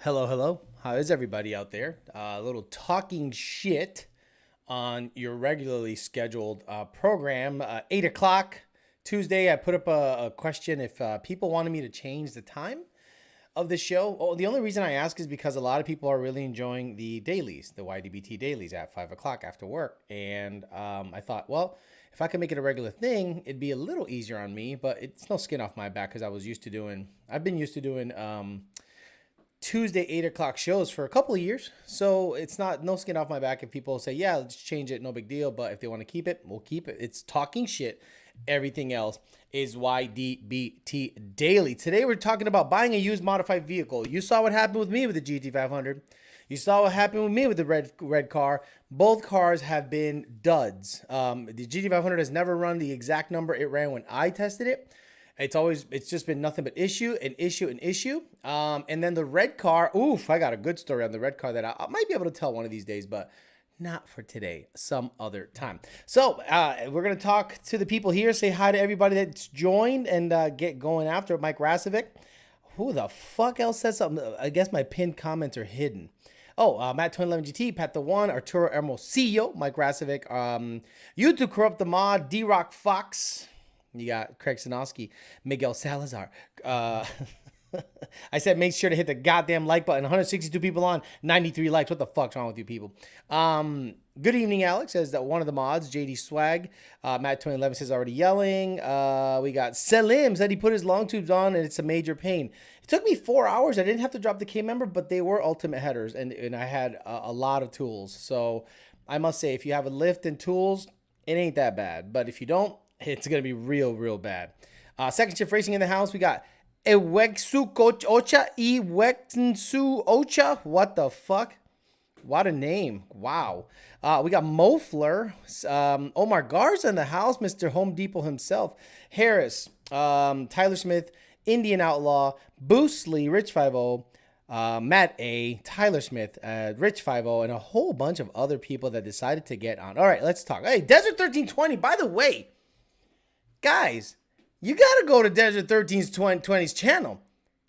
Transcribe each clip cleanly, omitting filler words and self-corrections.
Hello, hello. How is everybody out there? A little talking shit on your regularly scheduled program. 8 o'clock Tuesday, I put up a question if people wanted me to change the time of the show. Oh, the only reason I ask is because a lot of people are really enjoying the dailies, the YDBT dailies at 5 o'clock after work. And I thought, well, if I could make it a regular thing, it'd be a little easier on me, but it's no skin off my back because I've been used to doing Tuesday 8 o'clock shows for a couple of years. So it's not no skin off my back if people say, yeah, let's change it, no big deal. But if they want to keep it, we'll keep it. It's talking shit. Everything else is YDBT Daily. Today we're talking about buying a used modified vehicle. You saw what happened with me with the GT500. You saw what happened with me with the red car. Both cars have been duds. The GT500 has never run the exact number it ran when I tested it. It's just been nothing but issue and issue and issue. And then the red car, oof, I got a good story on the red car that I might be able to tell one of these days, but not for today, some other time. So we're going to talk to the people here, say hi to everybody that's joined and get going after it. Mike Rasovic. Who the fuck else said something? I guess my pinned comments are hidden. Oh, Matt 2011 GT, Pat the One, Arturo Hermosillo, Mike Rasovic, YouTube Corrupt the Mod, D-Rock Fox. You got Craig Sinofsky, Miguel Salazar. I said make sure to hit the goddamn like button. 162 people on, 93 likes. What the fuck's wrong with you people? Good evening, Alex, says that one of the mods, JD Swag. Matt 2011 says already yelling. We got Selim said he put his long tubes on and it's a major pain. It took me 4 hours. I didn't have to drop the K member, but they were ultimate headers and I had a lot of tools. So I must say, if you have a lift and tools, it ain't that bad. But if you don't, it's going to be real bad. Second shift racing in the house. We got Eweksu Ocha. Eweksu Ocha. What the fuck? What a name. Wow. We got Mofler. Omar Garza in the house. Mr. Home Depot himself. Harris. Tyler Smith. Indian Outlaw. Boostly. Rich 50. Matt A. Tyler Smith. Rich 50. And a whole bunch of other people that decided to get on. All right, let's talk. Hey, Desert 1320. By the way, guys, you got to go to Desert 1320's channel.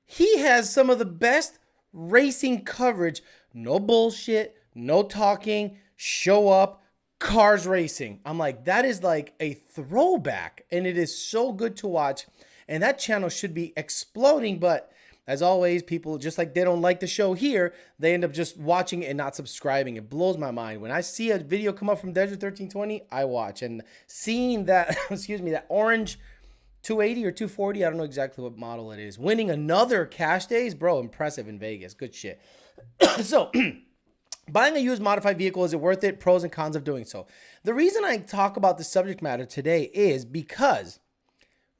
He has some of the best racing coverage. No bullshit, no talking, show up, cars racing. I'm like, that is like a throwback, and it is so good to watch. And that channel should be exploding, but as always, people, just like they don't like the show here, they end up just watching it and not subscribing. It blows my mind. When I see a video come up from Desert 1320, I watch. And seeing that, excuse me, that orange 280 or 240, I don't know exactly what model it is, winning another cash days, bro, impressive in Vegas. Good shit. So, buying a used modified vehicle, is it worth it? Pros and cons of doing so. The reason I talk about this subject matter today is because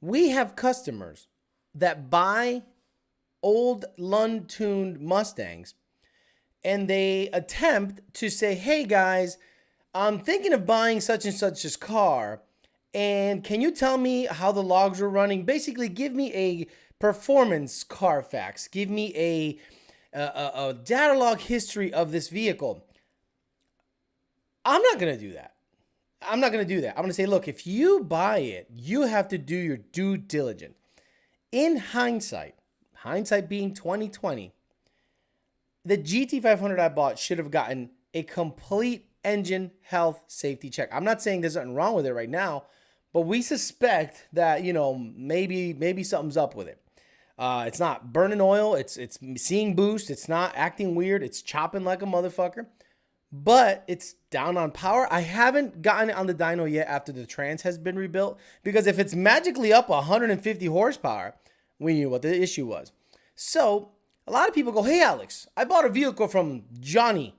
we have customers that buy old Lund-tuned Mustangs, and they attempt to say, hey guys, I'm thinking of buying such and such a car, and can you tell me how the logs are running? Basically, give me a performance Carfax. Give me a data log history of this vehicle. I'm not going to do that. I'm going to say, look, if you buy it, you have to do your due diligence. In hindsight being 2020, the GT500 I bought should have gotten a complete engine health safety check. I'm not saying there's nothing wrong with it right now, but we suspect that, maybe something's up with it. It's not burning oil. It's seeing boost. It's not acting weird. It's chopping like a motherfucker, but it's down on power. I haven't gotten it on the dyno yet after the trans has been rebuilt, because if it's magically up 150 horsepower, we knew what the issue was. So a lot of people go, hey, Alex, I bought a vehicle from Johnny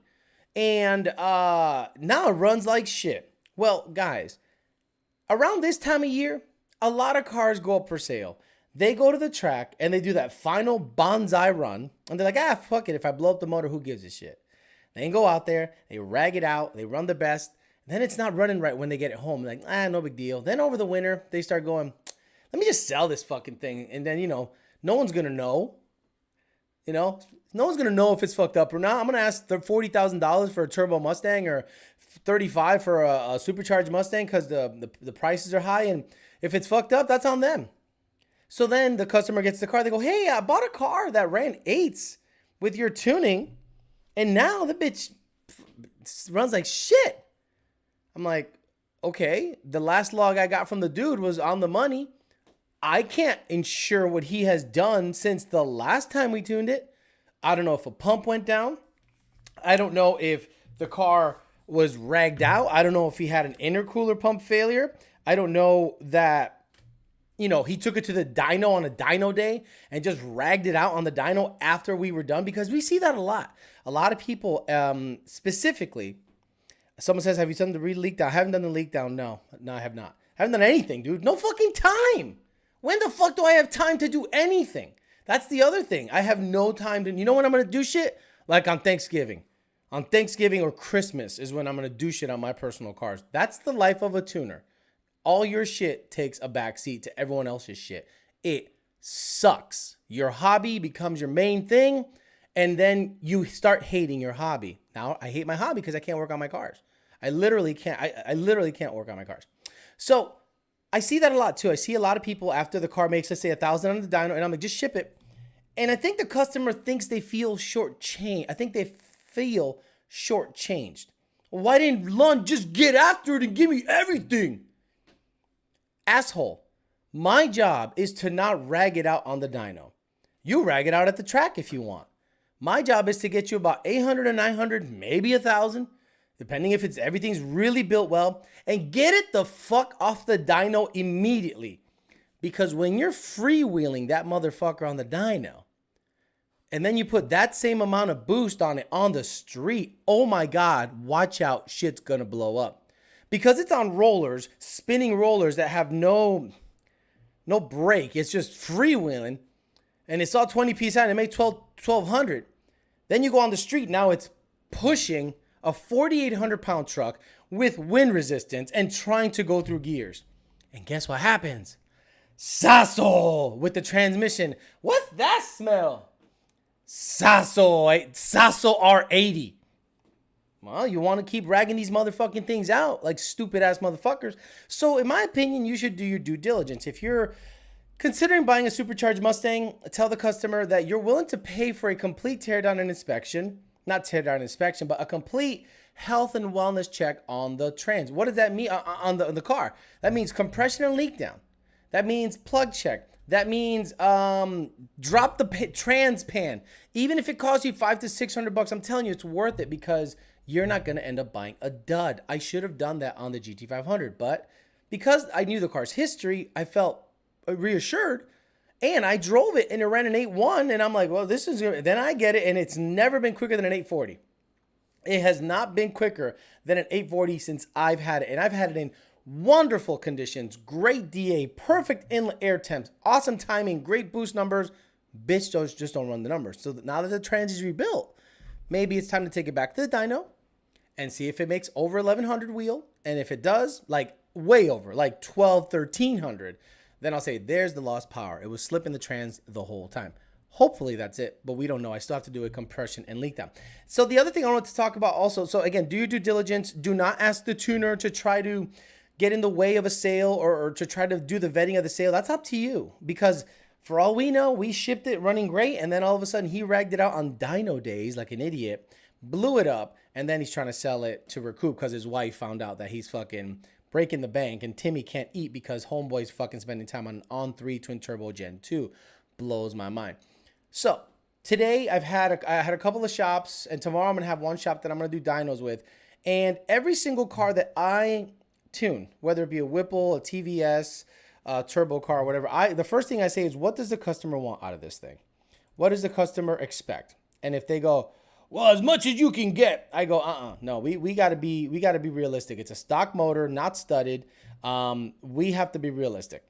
and now it runs like shit. Well, guys, around this time of year, a lot of cars go up for sale. They go to the track and they do that final bonsai run. And they're like, fuck it. If I blow up the motor, who gives a shit? They go out there, they rag it out, they run the best. Then it's not running right when they get it home. Like, no big deal. Then over the winter, they start going, let me just sell this fucking thing. And then, no one's going to know. No one's going to know if it's fucked up or not. I'm going to ask $40,000 for a turbo Mustang or $35,000 for a supercharged Mustang because the prices are high. And if it's fucked up, that's on them. So then the customer gets the car. They go, hey, I bought a car that ran eights with your tuning, and now the bitch runs like shit. I'm like, okay, the last log I got from the dude was on the money. I can't ensure what he has done since the last time we tuned it. I don't know if a pump went down. I don't know if the car was ragged out. I don't know if he had an intercooler pump failure. I don't know that, he took it to the dyno on a dyno day and just ragged it out on the dyno after we were done, because we see that a lot. A lot of people, specifically, someone says, have you done the leak down? I haven't done the leak down. No, I have not. I haven't done anything, dude. No fucking time. When the fuck do I have time to do anything? That's the other thing. I have no time to, you know when I'm going to do shit? Like on Thanksgiving. On Thanksgiving or Christmas is when I'm going to do shit on my personal cars. That's the life of a tuner. All your shit takes a backseat to everyone else's shit. It sucks. Your hobby becomes your main thing, and then you start hating your hobby. Now, I hate my hobby because I can't work on my cars. I literally can't. I literally can't work on my cars. So I see that a lot too. I see a lot of people after the car makes, let's say, 1,000 on the dyno, and I'm like, just ship it. And I think the customer thinks they feel shortchanged. I think they feel shortchanged. Why didn't Lund just get after it and give me everything? Asshole. My job is to not rag it out on the dyno. You rag it out at the track if you want. My job is to get you about 800 or 900, maybe 1,000, depending if everything's really built well, and get it the fuck off the dyno immediately. Because when you're freewheeling that motherfucker on the dyno, and then you put that same amount of boost on it on the street, oh my God, watch out, shit's gonna blow up. Because it's on rollers, spinning rollers that have no brake. It's just freewheeling, and it's all 20 PSI and it makes 1,200. Then you go on the street, now it's pushing a 4,800 pound truck with wind resistance and trying to go through gears. And guess what happens? Sasso with the transmission. What's that smell? Sasso R80. Well, you want to keep ragging these motherfucking things out like stupid ass motherfuckers. So in my opinion, you should do your due diligence. If you're considering buying a supercharged Mustang, tell the customer that you're willing to pay for a complete teardown and inspection. Not teardown inspection, but a complete health and wellness check on the trans. What does that mean on the car? That means compression and leak down. That means plug check. That means drop the trans pan. Even if it costs you $500 to $600, I'm telling you, it's worth it because you're not going to end up buying a dud. I should have done that on the GT500, but because I knew the car's history, I felt reassured, and I drove it and it ran an 8.1, and I'm like, well, this is good. Then I get it, and it's never been quicker than an 840. It has not been quicker than an 840 since I've had it, and I've had it in wonderful conditions, great DA, perfect inlet air temps, awesome timing, great boost numbers. Bitch, those just don't run the numbers. So now that the trans is rebuilt, maybe it's time to take it back to the dyno and see if it makes over 1,100 wheel. And if it does, like way over, like 1,200, 1,300, then I'll say there's the lost power. It was slipping the trans the whole time. Hopefully that's it, but we don't know. I still have to do a compression and leak down. So the other thing I want to talk about also, so again, do your due diligence. Do not ask the tuner to try to get in the way of a sale or to try to do the vetting of the sale. That's up to you, because for all we know, we shipped it running great, and then all of a sudden he ragged it out on dyno days like an idiot, blew it up, and then he's trying to sell it to recoup because his wife found out that he's fucking breaking the bank, and Timmy can't eat because homeboy's fucking spending time on 3 twin turbo Gen 2. Blows my mind. So today I had a couple of shops, and tomorrow I'm gonna have one shop that I'm gonna do dynos with, and every single car that I tune, whether it be a Whipple, a TVS, a turbo car, or whatever, the first thing I say is, what does the customer want out of this thing? What does the customer expect? And if they go, well, as much as you can get, I go, no, we gotta be realistic. It's a stock motor, not studded. We have to be realistic.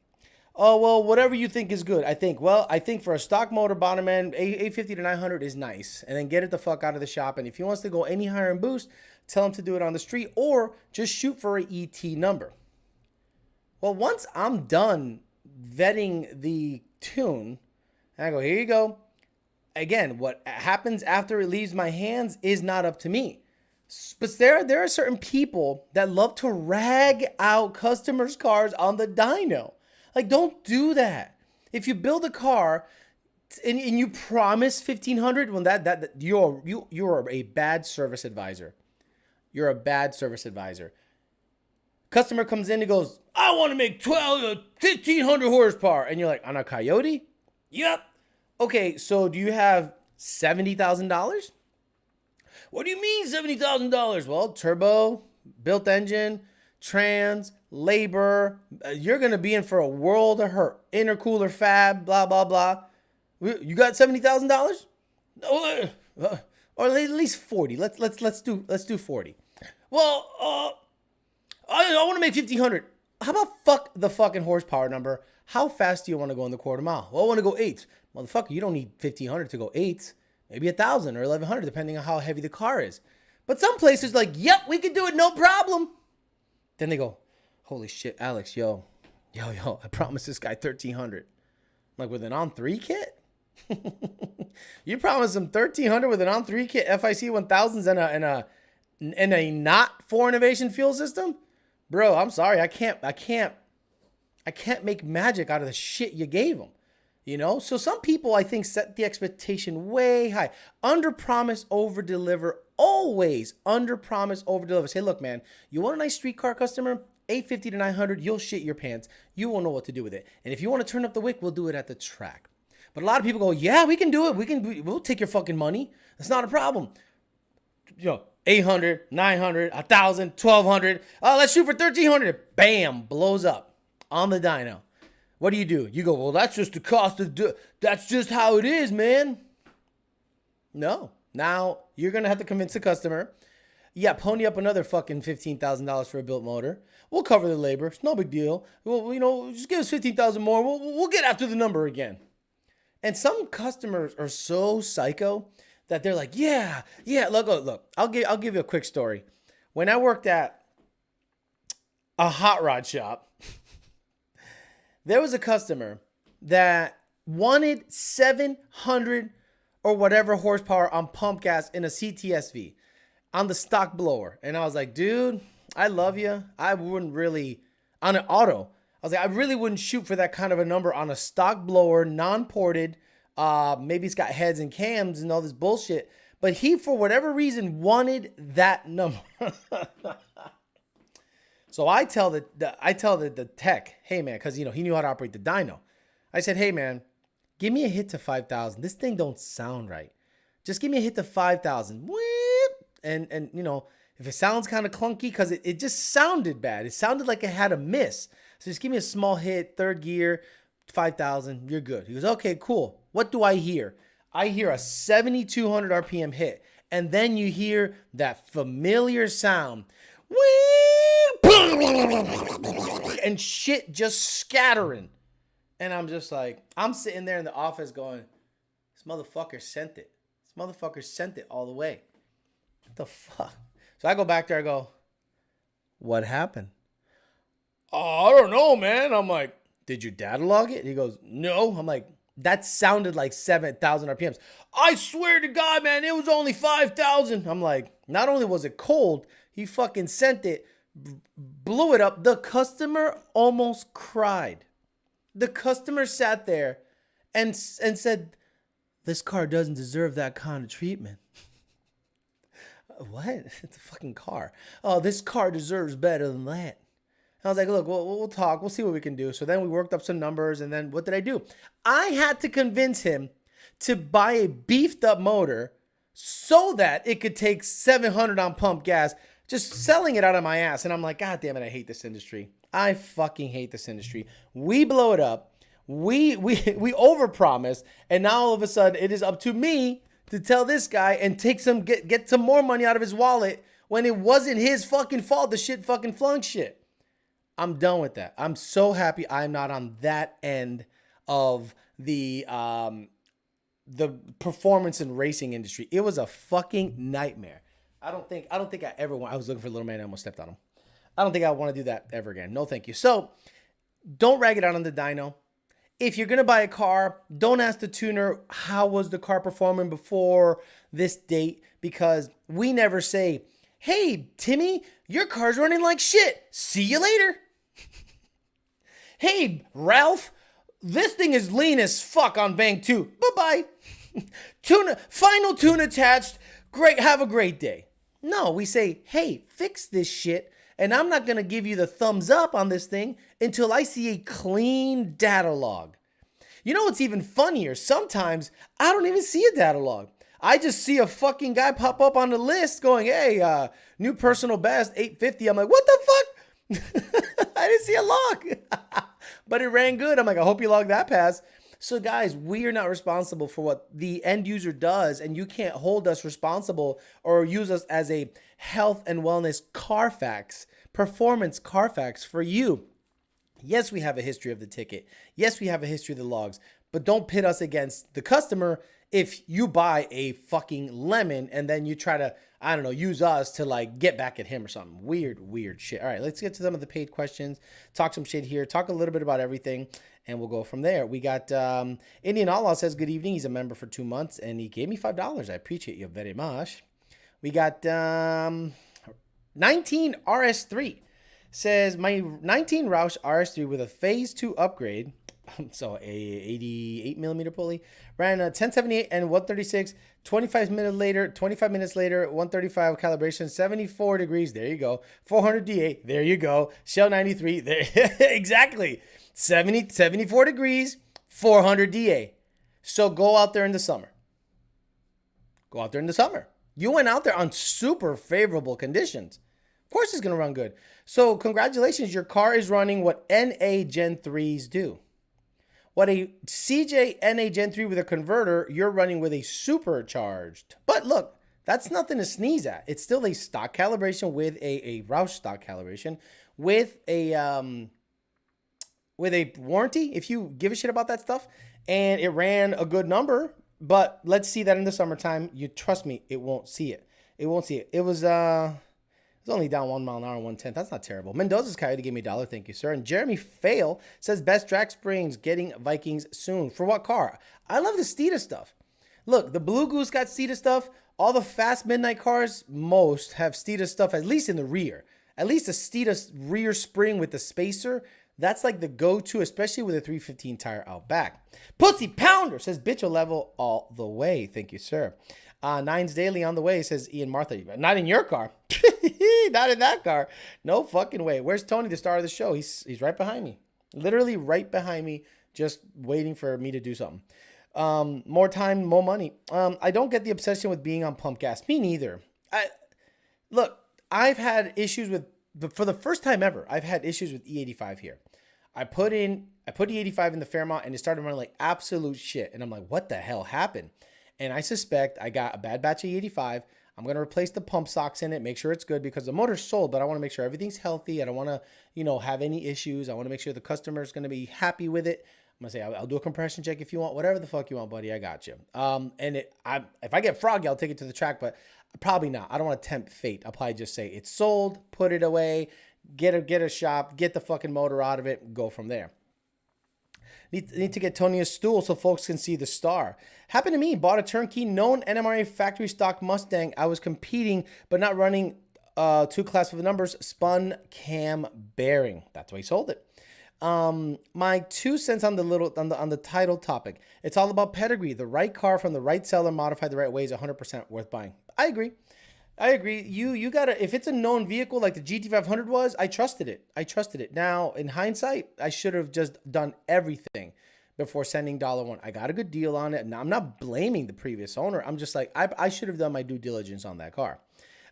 Oh, well, whatever you think is good. I think for a stock motor bottom end, 850 to 900 is nice. And then get it the fuck out of the shop. And if he wants to go any higher in boost, tell him to do it on the street or just shoot for an ET number. Well, once I'm done vetting the tune, and I go, here you go. Again, what happens after it leaves my hands is not up to me. But there are certain people that love to rag out customers' cars on the dyno. Like, don't do that. If you build a car, And you promise 1,500 when that you're a bad service advisor. You're a bad service advisor. Customer comes in and goes, I want to make 1,500 horsepower. And you're like, on a Coyote? Yep. Okay, so do you have $70,000? What do you mean $70,000? Well, turbo, built engine, trans, labor. You're going to be in for a world of hurt. Intercooler fab, blah, blah, blah. You got $70,000? Or at least 40. Let's do 40. Well, I want to make 1,500. How about fuck the fucking horsepower number? How fast do you want to go in the quarter mile? Well, I want to go 8. Motherfucker, you don't need 1,500 to go 8. Maybe 1,000 or 1,100, depending on how heavy the car is. But some places like, yep, we can do it, no problem. Then they go, holy shit, Alex, yo, I promised this guy 1,300. I'm like, with an on-3 kit? You promised him 1,300 with an on-3 kit, FIC 1000s and a not for innovation fuel system? Bro, I'm sorry, I can't make magic out of the shit you gave him. You know, so some people, I think, set the expectation way high. Under promise, over deliver. Always under promise, over deliver. Say, look, man, you want a nice street car customer? 850 to 900, you'll shit your pants. You won't know what to do with it. And if you want to turn up the wick, we'll do it at the track. But a lot of people go, yeah, we can do it. We'll take your fucking money. That's not a problem. 800, 900, 1,000, 1,200. Oh, let's shoot for 1,300. Bam, blows up on the dyno. What do? You go, well, that's just the cost of that's just how it is, man. No. Now you're going to have to convince the customer. Yeah, pony up another fucking $15,000 for a built motor. We'll cover the labor. It's no big deal. Well, just give us 15,000 more. We'll get after the number again. And some customers are so psycho that they're like, yeah. Look. I'll give you a quick story. When I worked at a hot rod shop, there was a customer that wanted 700 or whatever horsepower on pump gas in a CTSV on the stock blower. And I was like, dude, I love you. I wouldn't really, on an auto, I was like, I really wouldn't shoot for that kind of a number on a stock blower, non-ported. Maybe it's got heads and cams and all this bullshit. But he, for whatever reason, wanted that number. So I tell the tech, hey man, because he knew how to operate the dyno. I said, hey man, give me a hit to 5,000. This thing don't sound right. Just give me a hit to 5,000. And if it sounds kind of clunky, because it just sounded bad. It sounded like it had a miss. So just give me a small hit, third gear, 5,000. You're good. He goes, okay, cool. What do I hear? I hear a 7,200 RPM hit, and then you hear that familiar sound. And shit just scattering. And I'm just like, I'm sitting there in the office going, this motherfucker sent it. This motherfucker sent it all the way. What the fuck? So I go back there, I go, what happened? Oh, I don't know, man. I'm like, did your data log it? He goes, no. I'm like, that sounded like 7,000 RPMs. I swear to God, man, it was only 5,000. I'm like, not only was it cold, he fucking sent it, blew it up. The customer almost cried. The customer sat there and said, this car doesn't deserve that kind of treatment. What? It's a fucking car. Oh, this car deserves better than that. I was like, look, we'll talk. We'll see what we can do. So then we worked up some numbers. And then what did I do? I had to convince him to buy a beefed up motor so that it could take 700 on pump gas, just selling it out of my ass. And I'm like, God damn it, I hate this industry. I fucking hate this industry. We blow it up. We overpromise. And now all of a sudden it is up to me to tell this guy and get some more money out of his wallet when it wasn't his fucking fault. The shit fucking flunk shit. I'm done with that. I'm so happy I'm not on that end of the performance and racing industry. It was a fucking nightmare. I don't think I ever want. I was looking for a little man. I almost stepped on him. I don't think I want to do that ever again. No, thank you. So don't rag it out on the dyno. If you're going to buy a car, don't ask the tuner, how was the car performing before this date? Because we never say, hey, Timmy, your car's running like shit. See you later. Hey, Ralph, This thing is lean as fuck on bank 2. Bye-bye. Tuna, final tune attached. Great, have a great day. No, we say, hey, fix this shit, and I'm not gonna give you the thumbs up on this thing until I see a clean data log. You know what's even funnier? Sometimes I don't even see a data log. I just see a fucking guy pop up on the list going, hey, new personal best, 850. I'm like, what the fuck? I didn't see a log. But it ran good. I'm like, I hope you logged that pass. So guys, we are not responsible for what the end user does, and you can't hold us responsible or use us as a health and wellness Carfax, performance Carfax for you. Yes, we have a history of the ticket. Yes, we have a history of the logs, but don't pit us against the customer if you buy a fucking lemon and then you try to, I don't know, use us to like get back at him or something. Weird shit. All right, let's get to some of the paid questions. Talk some shit here. Talk a little bit about everything, and we'll go from there. We got Indian Outlaw says, good evening. He's a member for 2 months, and he gave me $5. I appreciate you very much. We got 19 RS3 says, my 19 Roush RS3 with a phase 2 upgrade, so a 88 millimeter pulley, ran a 1078 and 136, 25 minutes later, 135 calibration, 74 degrees, there you go, 400 DA, there you go, shell 93, there, exactly, 74 degrees, 400 DA. So go out there in the summer. You went out there on super favorable conditions. Of course it's going to run good. So congratulations, your car is running what NA Gen 3s do. What a CJ NA Gen 3 with a converter, you're running with a supercharged. But look, that's nothing to sneeze at. It's still a stock calibration with a Roush stock calibration with a warranty, if you give a shit about that stuff. And it ran a good number, but let's see that in the summertime. You trust me, it won't see it. It was only down 1 mile an hour, 1/10. That's not terrible. Mendoza's Coyote gave me $1. Thank you, sir. And Jeremy Fail says, best drag springs getting Vikings soon. For what car? I love the Steeda stuff. Look, the Blue Goose got Steeda stuff. All the fast midnight cars, most have Steeda stuff, at least in the rear. At least a Steeda rear spring with the spacer. That's like the go-to, especially with a 315 tire out back. Pussy Pounder says, bitch level all the way. Thank you, sir. Nines Daily on the way, says Ian Martha. Not in your car. Not in that car. No fucking way. Where's Tony, the star of the show? He's right behind me. Literally right behind me, just waiting for me to do something. More time, more money. I don't get the obsession with being on pump gas. Me neither. Look, I've had issues with, for the first time ever, I've had issues with E85 here. I put E85 in the Fairmont and it started running like absolute shit. And I'm like, what the hell happened? And I suspect I got a bad batch of E85. I'm going to replace the pump socks in it, make sure it's good because the motor's sold, but I want to make sure everything's healthy. I don't want to, have any issues. I want to make sure the customer is going to be happy with it. I'm going to say, I'll do a compression check if you want, whatever the fuck you want, buddy. I got you. If I get froggy, I'll take it to the track, but probably not. I don't want to tempt fate. I'll probably just say it's sold, put it away, get a shop, get the fucking motor out of it, go from there. Need to get Tony a stool so folks can see the star. Happened to me. Bought a turnkey known NMRA factory stock Mustang. I was competing, but not running 2 class of numbers. Spun cam bearing. That's why he sold it. My 2 cents on the title topic. It's all about pedigree. The right car from the right seller modified the right way is 100% worth buying. I agree. You gotta, if it's a known vehicle like the GT500 was, I trusted it. Now, in hindsight, I should have just done everything before sending $1. I got a good deal on it. Now, I'm not blaming the previous owner. I'm just like, I should have done my due diligence on that car.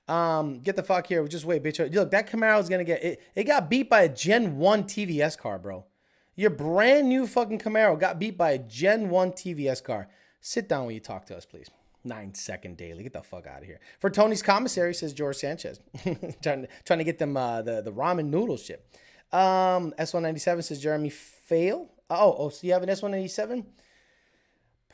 Get the fuck here. Just wait, bitch. Look, that Camaro is gonna get it. It got beat by a Gen 1 TVS car, bro. Your brand new fucking Camaro got beat by a Gen 1 TVS car. Sit down when you talk to us, please. 9-second daily. Get the fuck out of here. For Tony's commissary, says George Sanchez. trying to get them the ramen noodle shit. S197 says Jeremy Fail. So you have an S197?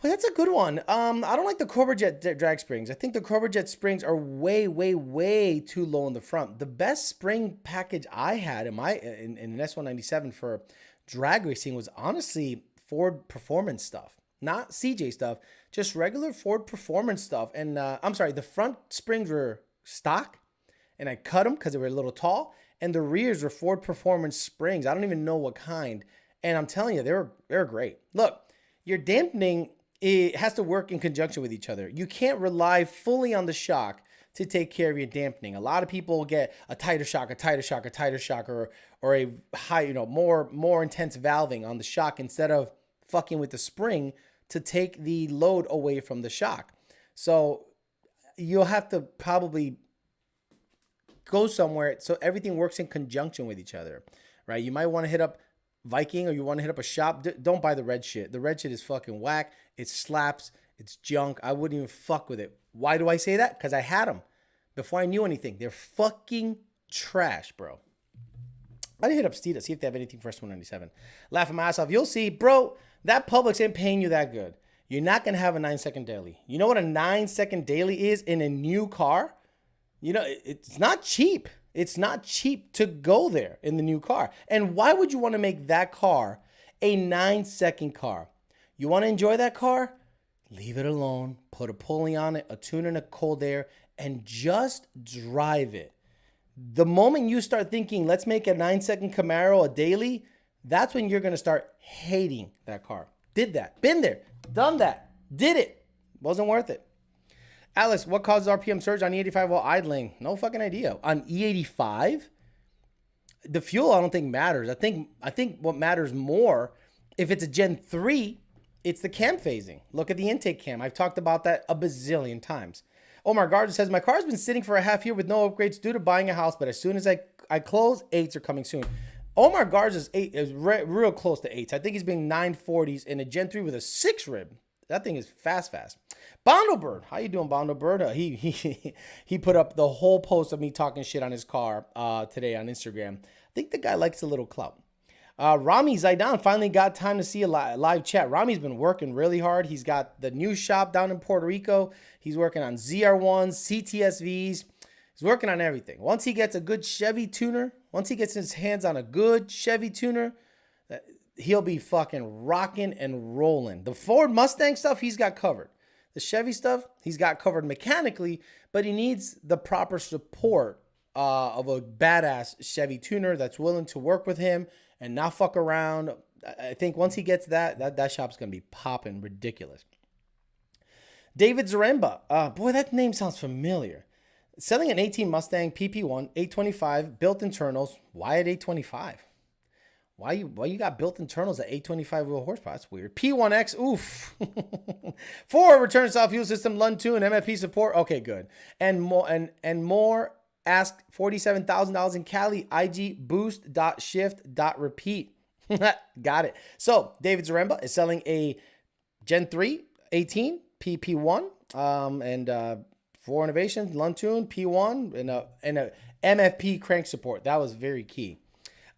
Well, that's a good one. I don't like the Cobra Jet drag springs. I think the Cobra Jet springs are way, way, way too low in the front. The best spring package I had in an S197 for drag racing was honestly Ford Performance stuff. Not CJ stuff, just regular Ford Performance stuff. And I'm sorry, the front springs were stock, and I cut them because they were a little tall, and the rears were Ford Performance springs. I don't even know what kind. And I'm telling you, they're great. Look, your dampening, it has to work in conjunction with each other. You can't rely fully on the shock to take care of your dampening. A lot of people get a tighter shock, or a high, more intense valving on the shock instead of fucking with the spring to take the load away from the shock. So you'll have to probably go somewhere so everything works in conjunction with each other, right? You might want to hit up Viking, or you want to hit up a shop. Don't buy the red shit. The red shit is fucking whack. It slaps. It's junk. I wouldn't even fuck with it. Why do I say that? Because I had them before I knew anything. They're fucking trash, bro. I didn't hit up Steve to see if they have anything for S197. Laughing my ass off. You'll see, bro, that Publix ain't paying you that good. You're not going to have a 9-second daily. You know what a 9-second daily is in a new car? It's not cheap. It's not cheap to go there in the new car. And why would you want to make that car a 9-second car? You want to enjoy that car? Leave it alone. Put a pulley on it, a tuner in a cold air, and just drive it. The moment you start thinking, let's make a 9-second Camaro a daily, that's when you're going to start hating that car. Did that. Been there. Done that. Did it. Wasn't worth it. Alice, what causes RPM surge on E85 while idling? No fucking idea. On E85, the fuel I don't think matters. I think what matters more, if it's a Gen 3, it's the cam phasing. Look at the intake cam. I've talked about that a bazillion times. Omar Garza says, my car's been sitting for a half year with no upgrades due to buying a house, but as soon as I close, 8s are coming soon. Omar Garza's 8 is real close to 8s. I think he's being 940s in a Gen 3 with a 6 rib. That thing is fast. Bondlebird. How you doing, Bondlebird? He put up the whole post of me talking shit on his car today on Instagram. I think the guy likes a little clout. Rami Zaidan finally got time to see a live chat. Rami's been working really hard. He's got the new shop down in Puerto Rico. He's working on ZR1s, CTSVs. He's working on everything. Once he gets a good Chevy tuner, once he gets his hands on a good Chevy tuner, he'll be fucking rocking and rolling. The Ford Mustang stuff, he's got covered. The Chevy stuff, he's got covered mechanically, but he needs the proper support of a badass Chevy tuner that's willing to work with him and not fuck around. I think once he gets that shop's going to be popping ridiculous. David Zaremba. Boy, that name sounds familiar. Selling an 18 Mustang PP1, 825, built internals. Why at 825? Why you got built internals at 825 wheel horsepower? That's weird. P1X, oof. 4 return style fuel system, Lund 2 and MFP support. Okay, good. And more. Ask $47,000 in Cali. IG boost.shift.repeat. Got it. So David Zaremba is selling a Gen 3 18 PP1 and 4 innovations, Lund Tune, P1 and a MFP crank support. That was very key.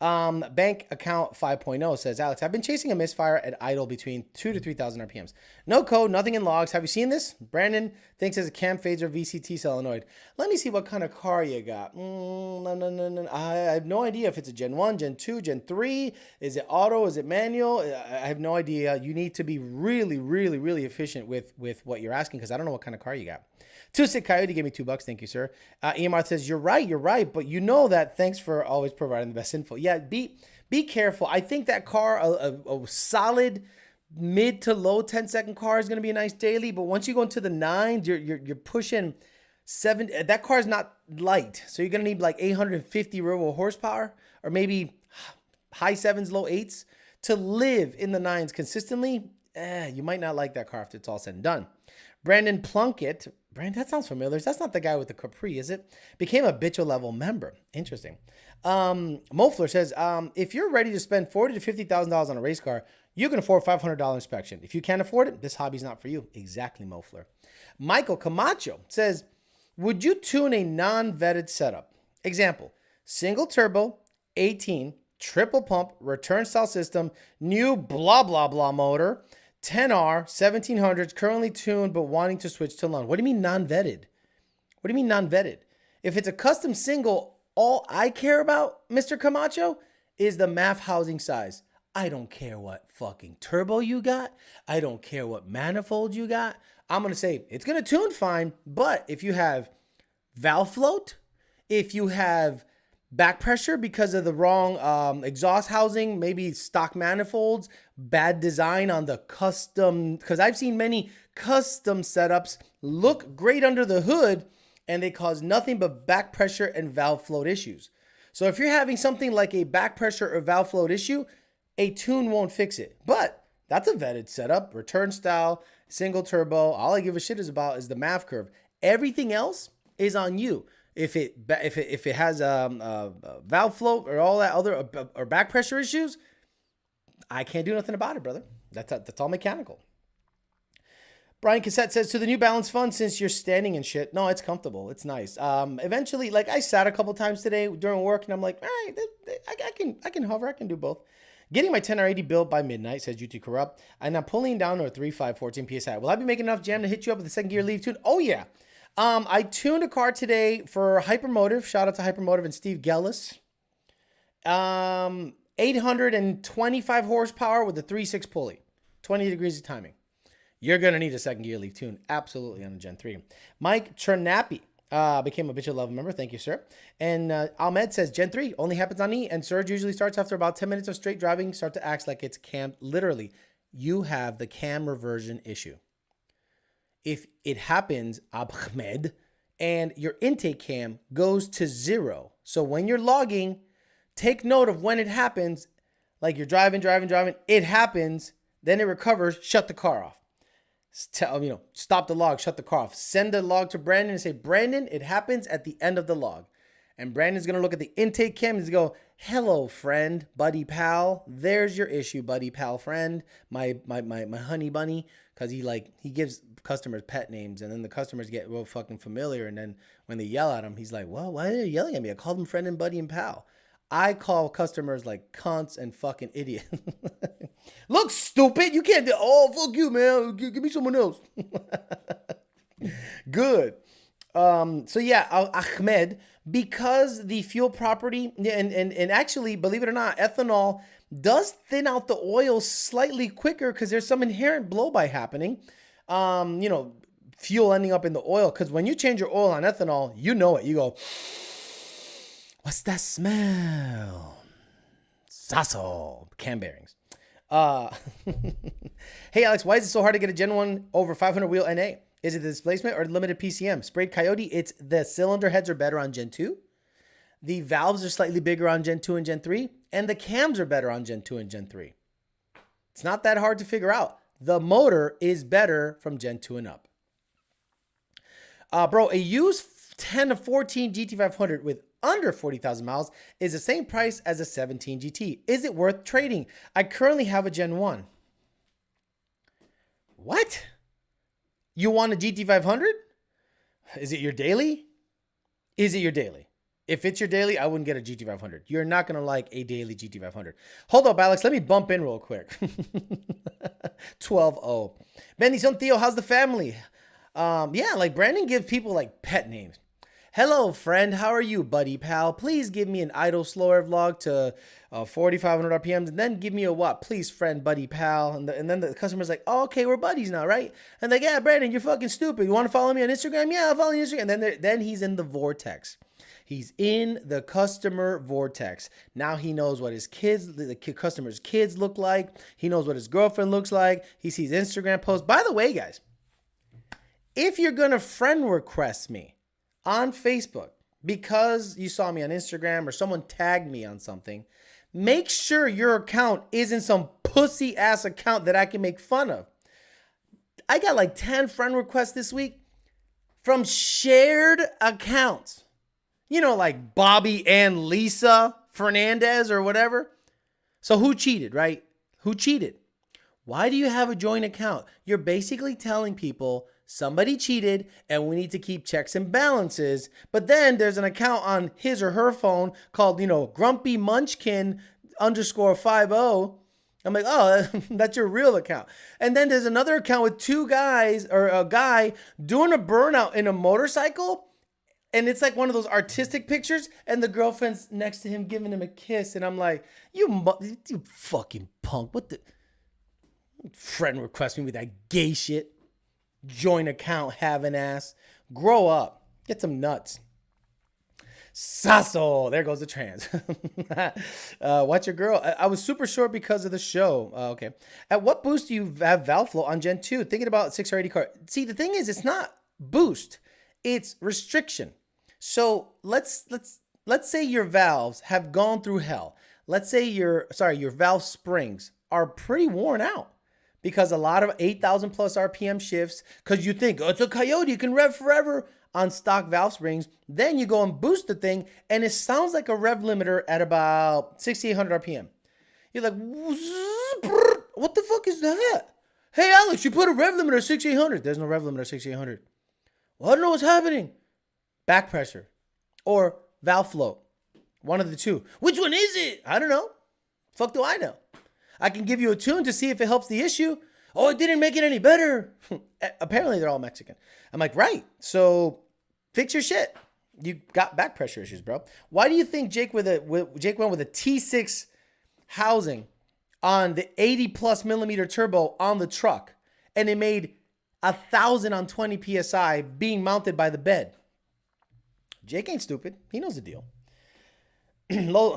Bank account 5.0 says, Alex, I've been chasing a misfire at idle between 2 to 3,000 RPMs. No code, nothing in logs. Have you seen this? Brandon thinks it's a cam phaser VCT solenoid. Let me see what kind of car you got. No. I have no idea if it's a Gen 1, Gen 2, Gen 3. Is it auto? Is it manual? I have no idea. You need to be really, really, really efficient with what you're asking because I don't know what kind of car you got. Two Sick Coyote gave me $2. Thank you, sir. EMR says, you're right. But you know that. Thanks for always providing the best info. Yeah, be careful. I think that car, a solid mid to low 10-second car is going to be a nice daily. But once you go into the 9s, you're pushing 7. That car is not light. So you're going to need like 850 real horsepower or maybe high 7s, low 8s to live in the 9s consistently. You might not like that car after it's all said and done. Brandon Plunkett. Brandon, that sounds familiar. That's not the guy with the Capri, is it? Became a Bitcho level member. Interesting. Mofler says, if you're ready to spend $40,000 to $50,000 on a race car, you can afford $500 inspection. If you can't afford it, this hobby's not for you. Exactly, Mofler. Michael Camacho says, would you tune a non-vetted setup? Example, single turbo, 18, triple pump, return style system, new blah, blah, blah motor, 10R, 1700s, currently tuned, but wanting to switch to Lund. What do you mean non-vetted? What do you mean non-vetted? If it's a custom single, all I care about, Mr. Camacho, is the MAF housing size. I don't care what fucking turbo you got. I don't care what manifold you got. I'm going to say it's going to tune fine, but if you have valve float, if you have back pressure because of the wrong exhaust housing, maybe stock manifolds, bad design on the custom, because I've seen many custom setups look great under the hood and they cause nothing but back pressure and valve float issues. So if you're having something like a back pressure or valve float issue, a tune won't fix it. But that's a vetted setup, return style, single turbo. All I give a shit is about is the MAV curve. Everything else is on you. If it has valve float or all that other or back pressure issues, I can't do nothing about it, brother. That's all mechanical. Brian Cassette says, to the New Balance fun since you're standing and shit. No, it's comfortable. It's nice. Eventually, like I sat a couple times today during work and I'm like, all right, I can hover. I can do both. Getting my 10R80 built by midnight, says UT Corrupt. And I'm pulling down to a 3.5 14 PSI. Will I be making enough jam to hit you up with the second gear leave tune? Oh, yeah. I tuned a car today for Hypermotive. Shout out to Hypermotive and Steve Gellis. 825 horsepower with a 3.6 pulley. 20 degrees of timing. You're going to need a second gear leaf tune. Absolutely on a Gen 3. Mike Chernappy became a Bitch of Love member. Thank you, sir. And Ahmed says, Gen 3 only happens on E, and surge usually starts after about 10 minutes of straight driving. Start to act like it's cam. Literally, you have the cam reversion issue. If it happens, Ahmed, and your intake cam goes to 0. So when you're logging, take note of when it happens. Like you're driving, it happens, then it recovers, shut the car off. Stop the log, shut the car off. Send the log to Brandon and say, Brandon, it happens at the end of the log. And Brandon's going to look at the intake cam and go, hello, friend, buddy, pal. There's your issue, buddy, pal, friend. My honey bunny. Because he gives customers pet names, and then the customers get real fucking familiar. And then when they yell at him, he's like, well, why are they yelling at me? I called them friend and buddy and pal. I call customers like cunts and fucking idiots. Look, stupid. You can't do, oh, fuck you, man. Give me someone else. Good. So yeah, Ahmed, because the fuel property, and actually, believe it or not, ethanol does thin out the oil slightly quicker because there's some inherent blow-by happening. Fuel ending up in the oil. Because when you change your oil on ethanol, you know it. You go, what's that smell? Sasso. Cam bearings. Hey, Alex, why is it so hard to get a Gen 1 over 500 wheel NA? Is it the displacement or limited PCM? Sprayed Coyote, it's the cylinder heads are better on Gen 2. The valves are slightly bigger on Gen 2 and Gen 3. And the cams are better on Gen 2 and Gen 3. It's not that hard to figure out. The motor is better from Gen 2 and up. Bro, a used 10 to 14 GT500 with under 40,000 miles is the same price as a 17 GT. Is it worth trading? I currently have a Gen 1. What? You want a GT500? Is it your daily? Is it your daily? If it's your daily, I wouldn't get a GT500. You're not going to like a daily GT500. Hold up, Alex. Let me bump in real quick. 12-0. Bendición, Theo. How's the family? Yeah, like Brandon gives people like pet names. Hello, friend. How are you, buddy, pal? Please give me an idle slower vlog to 4,500 RPMs, and then give me a what? Please, friend, buddy, pal. And then the customer's like, oh, okay, we're buddies now, right? And like, yeah, Brandon, you're fucking stupid. You want to follow me on Instagram? Yeah, I'll follow you on Instagram. And then he's in the vortex. He's in the customer vortex. Now he knows what his kids, the customer's kids look like. He knows what his girlfriend looks like. He sees Instagram posts. By the way, guys, if you're going to friend request me on Facebook because you saw me on Instagram or someone tagged me on something, make sure your account isn't some pussy ass account that I can make fun of. I got like 10 friend requests this week from shared accounts. You know, like Bobby and Lisa Fernandez or whatever. So who cheated, right? Who cheated? Why do you have a joint account? You're basically telling people somebody cheated and we need to keep checks and balances. But then there's an account on his or her phone called, Grumpy Munchkin _50. I'm like, oh, that's your real account. And then there's another account with two guys or a guy doing a burnout in a motorcycle. And it's like one of those artistic pictures, and the girlfriend's next to him giving him a kiss. And I'm like, you fucking punk. What the? Friend request me with that gay shit. Joint account having ass. Grow up. Get some nuts. Sasso. There goes the trans. What's your girl? I was super short because of the show. Okay. At what boost do you have valve flow on Gen 2? Thinking about 6 or 80 car. See, the thing is, it's not boost. It's restriction. So let's say your valves have gone through hell. Let's say your valve springs are pretty worn out because a lot of 8,000 plus RPM shifts, because you think, oh, it's a Coyote, you can rev forever on stock valve springs. Then you go and boost the thing, and it sounds like a rev limiter at about 6,800 RPM. You're like, what the fuck is that? Hey, Alex, you put a rev limiter at 6,800. There's no rev limiter at 6,800. Well, I don't know what's happening. Back pressure or valve flow. One of the two. Which one is it? I don't know. Fuck do I know? I can give you a tune to see if it helps the issue. Oh, it didn't make it any better. Apparently, they're all Mexican. I'm like, right. So fix your shit. You got back pressure issues, bro. Why do you think Jake went with a T6 housing on the 80 plus millimeter turbo on the truck, and it made 1,000 on 20 PSI being mounted by the bed? Jake ain't stupid. He knows the deal.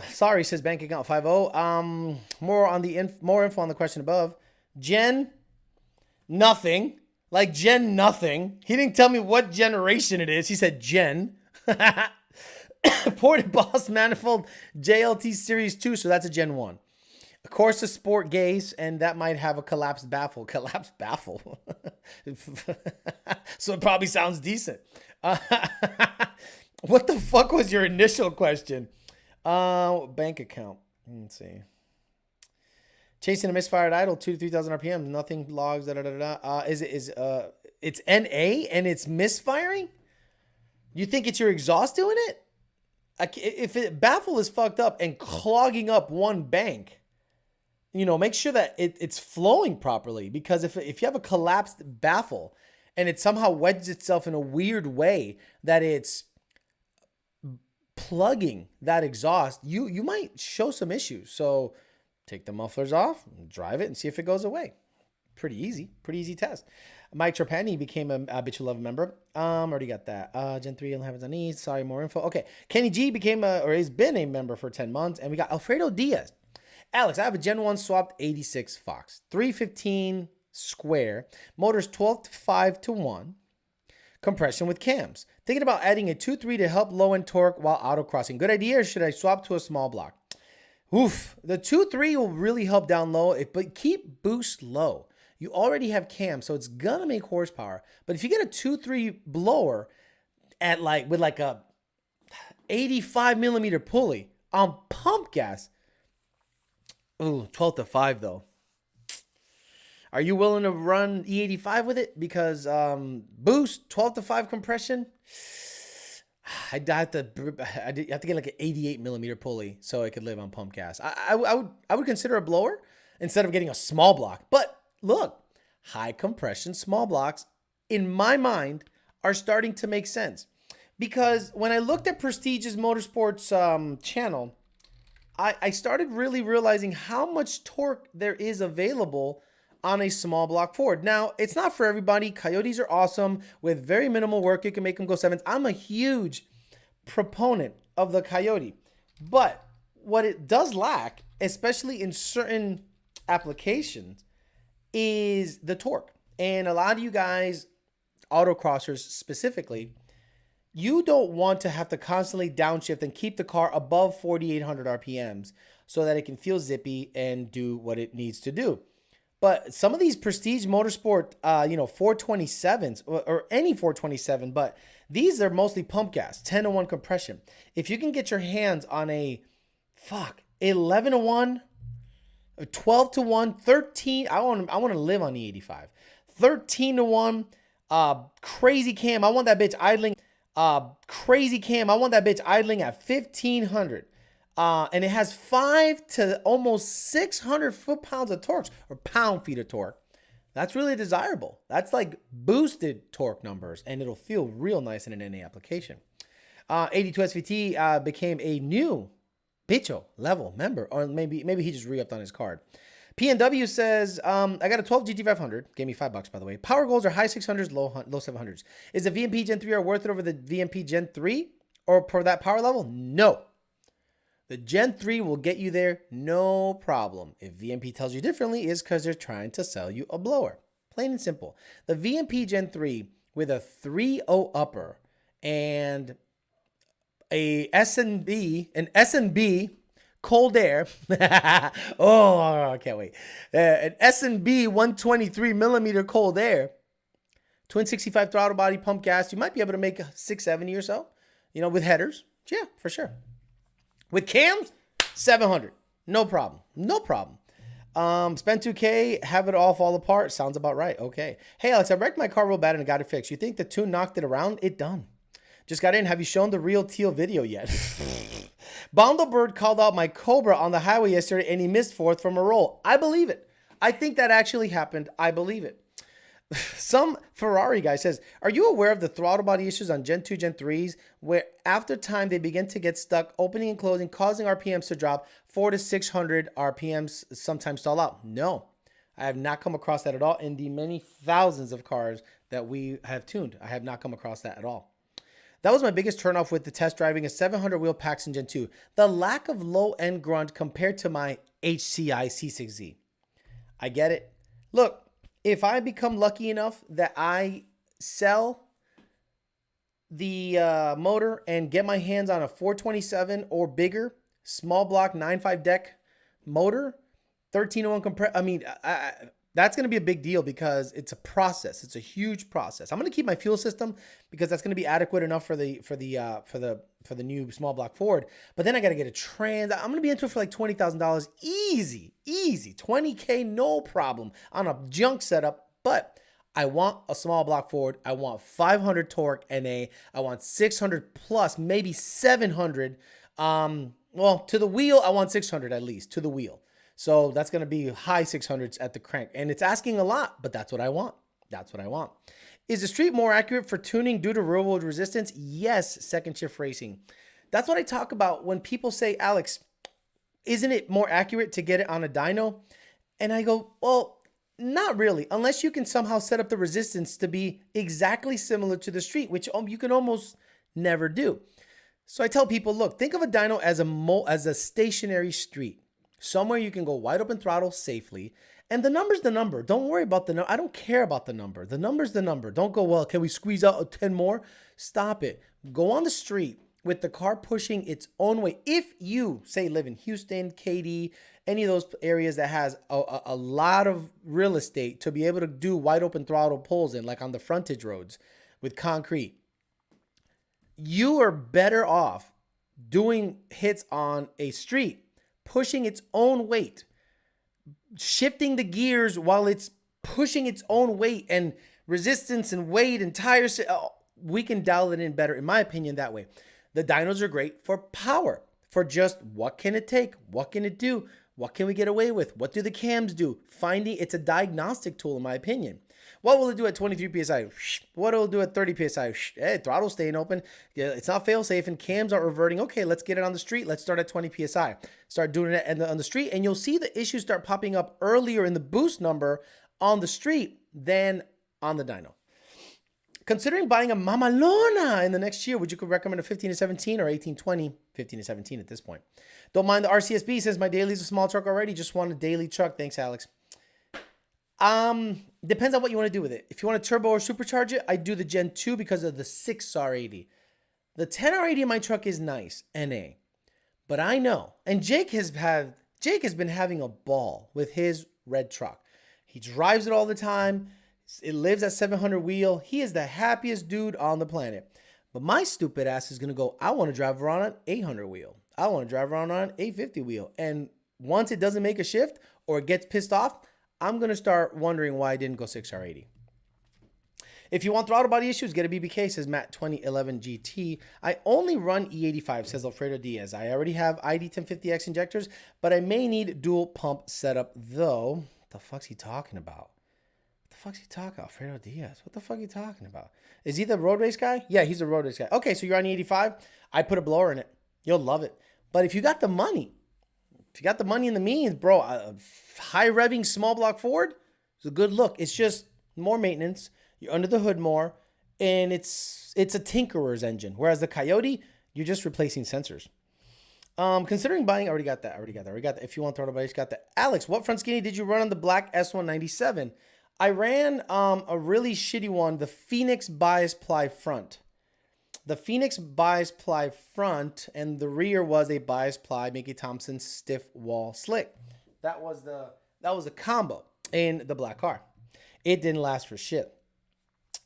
Sorry, says bank account 50. More info on the question above. Gen nothing. Like Gen nothing. He didn't tell me what generation it is. He said Gen. Ported Boss Manifold JLT Series 2. So that's a Gen 1. Of course, a Sport Gaze, and that might have a collapsed baffle. Collapsed baffle. So it probably sounds decent. What the fuck was your initial question? Bank account. Let's see. Chasing a misfired idle, 2,000 to 3,000 RPM. Nothing logs. It's NA and it's misfiring? You think it's your exhaust doing it? If it baffle is fucked up and clogging up one bank, make sure that it's flowing properly. Because if you have a collapsed baffle and it somehow wedges itself in a weird way that it's plugging that exhaust, you might show some issues. So take the mufflers off, drive it, and see if it goes away. Pretty easy test. Mike Trapani became a Bitch Love member. Already got that. Gen 3 only happens on these. Sorry, more info. Okay, Kenny G has been a member for 10 months, and we got Alfredo Diaz. Alex, I have a Gen 1 swapped 86 Fox, 315 square, motors 12 to 5 to 1. Compression with cams. Thinking about adding a 2.3 to help low end torque while autocrossing. Good idea, or should I swap to a small block? Oof. The 2.3 will really help down low, but keep boost low. You already have cams, so it's gonna make horsepower. But if you get a 2.3 blower with a 85 millimeter pulley on pump gas, 12 to 5 though. Are you willing to run E85 with it? Because boost, 12 to 5 compression, I'd have to get like an 88 millimeter pulley so it could live on pump gas. I would consider a blower instead of getting a small block. But look, high compression small blocks, in my mind, are starting to make sense. Because when I looked at Prestige's Motorsports channel, I started really realizing how much torque there is available on a small block Ford. Now, it's not for everybody. Coyotes are awesome. With very minimal work, you can make them go 7s. I'm a huge proponent of the Coyote. But what it does lack, especially in certain applications, is the torque. And a lot of you guys, autocrossers specifically, you don't want to have to constantly downshift and keep the car above 4,800 RPMs so that it can feel zippy and do what it needs to do. But some of these Prestige Motorsport, 427s or any 427, but these are mostly pump gas, 10 to 1 compression. If you can get your hands on a 11 to 1, 12 to 1, 13, I want to live on the 85. 13 to 1, crazy cam. I want that bitch idling. Crazy cam. I want that bitch idling at 1,500. And it has 5 to almost 600 foot-pounds of torque or pound-feet of torque. That's really desirable. That's like boosted torque numbers, and it'll feel real nice in an NA application. 82 SVT became a new Bicho level member, or maybe he just re-upped on his card. PNW says, I got a 12 GT500. Gave me $5, by the way. Power goals are high 600s, low 700s. Is the VMP Gen 3 worth it over the VMP Gen 3? or for that power level? No. The Gen 3 will get you there, no problem. If VMP tells you differently, it's because they're trying to sell you a blower. Plain and simple. The VMP Gen 3 with a 3.0 upper and an S&B cold air. Oh, I can't wait. An S&B 123 millimeter cold air, twin 65 throttle body, pump gas. You might be able to make 670 or so, with headers. Yeah, for sure. With cams, 700. No problem. No problem. Spend 2K, have it all fall apart. Sounds about right. Okay. Hey, Alex, I wrecked my car real bad and I got it fixed. You think the tune knocked it around? It done. Just got in. Have you shown the real teal video yet? Bondlebird called out my Cobra on the highway yesterday and he missed fourth from a roll. I believe it. I think that actually happened. I believe it. Some Ferrari guy says, are you aware of the throttle body issues on Gen 2, Gen 3s, where after time they begin to get stuck, opening and closing, causing RPMs to drop 400 to 600 RPMs, sometimes stall out? No, I have not come across that at all in the many thousands of cars that we have tuned. I have not come across that at all. That was my biggest turnoff with the test driving a 700 wheel Paxton Gen 2. The lack of low end grunt compared to my HCI C6Z. I get it. Look, if I become lucky enough that I sell the motor and get my hands on a 427 or bigger small block 9.5 deck motor, 1301 compressor, that's going to be a big deal because it's a process. It's a huge process. I'm going to keep my fuel system because that's going to be adequate enough for the new small block Ford. But then I got to get a trans. I'm going to be into it for like $20,000. Easy. 20K, no problem on a junk setup. But I want a small block Ford. I want 500 torque NA. I want 600 plus, maybe 700. To the wheel, I want 600 at least to the wheel. So that's going to be high 600s at the crank. And it's asking a lot, but that's what I want. Is the street more accurate for tuning due to real world resistance? Yes, second shift racing. That's what I talk about when people say, Alex, isn't it more accurate to get it on a dyno? And I go, well, not really, unless you can somehow set up the resistance to be exactly similar to the street, which you can almost never do. So I tell people, look, think of a dyno as a stationary street. Somewhere you can go wide open throttle safely. And the number's the number. Don't worry about the number. I don't care about the number. The number's the number. Don't go, well, can we squeeze out 10 more? Stop it. Go on the street with the car pushing its own way. If you, say, live in Houston, Katy, any of those areas that has a lot of real estate to be able to do wide open throttle pulls in, like on the frontage roads with concrete, you are better off doing hits on a street, pushing its own weight, shifting the gears while it's pushing its own weight and resistance and weight and tires. We can dial it in better, in my opinion, that way. The dynos are great for power, for just what can it take? What can it do? What can we get away with? What do the cams do? It's a diagnostic tool, in my opinion. What will it do at 23 PSI? What will it do at 30 PSI? Hey, throttle's staying open. It's not fail safe and cams aren't reverting. Okay, let's get it on the street. Let's start at 20 PSI. Start doing it on the street and you'll see the issues start popping up earlier in the boost number on the street than on the dyno. Considering buying a Mamalona in the next year, would you recommend a 15 to 17 or 18-20? 15 to 17 at this point. Don't mind the RCSB since my daily is a small truck already. Just want a daily truck. Thanks, Alex. Depends on what you want to do with it. If you want to turbo or supercharge it, I do the Gen 2 because of the 6R80. The 10R80 in my truck is nice, NA. But I know, and Jake has been having a ball with his red truck. He drives it all the time. It lives at 700 wheel. He is the happiest dude on the planet. But my stupid ass is going to go, I want to drive around on 800 wheel. I want to drive around on 850 wheel. And once it doesn't make a shift or it gets pissed off, I'm going to start wondering why I didn't go 6R80. If you want throttle body issues, get a BBK, says Matt 2011 GT. I only run E85, says Alfredo Diaz. I already have ID 1050X injectors, but I may need dual pump setup though. What the fuck's he talking about? Alfredo Diaz. What the fuck are you talking about? Is he the road race guy? Yeah, he's a road race guy. Okay, so you're on E85. I put a blower in it. You'll love it. But if you got the money, and the means, bro, a high revving small block Ford is a good look. It's just more maintenance. You're under the hood more, and it's a tinkerer's engine. Whereas the Coyote, You're just replacing sensors. Considering buying, I already got that. If you want to throw it, I just got that. Alex, what front skinny did you run on the black S197? I ran a really shitty one, the Phoenix bias ply front. The Phoenix bias ply front, and the rear was a bias ply Mickey Thompson stiff wall slick. That was the combo in the black car. It didn't last for shit.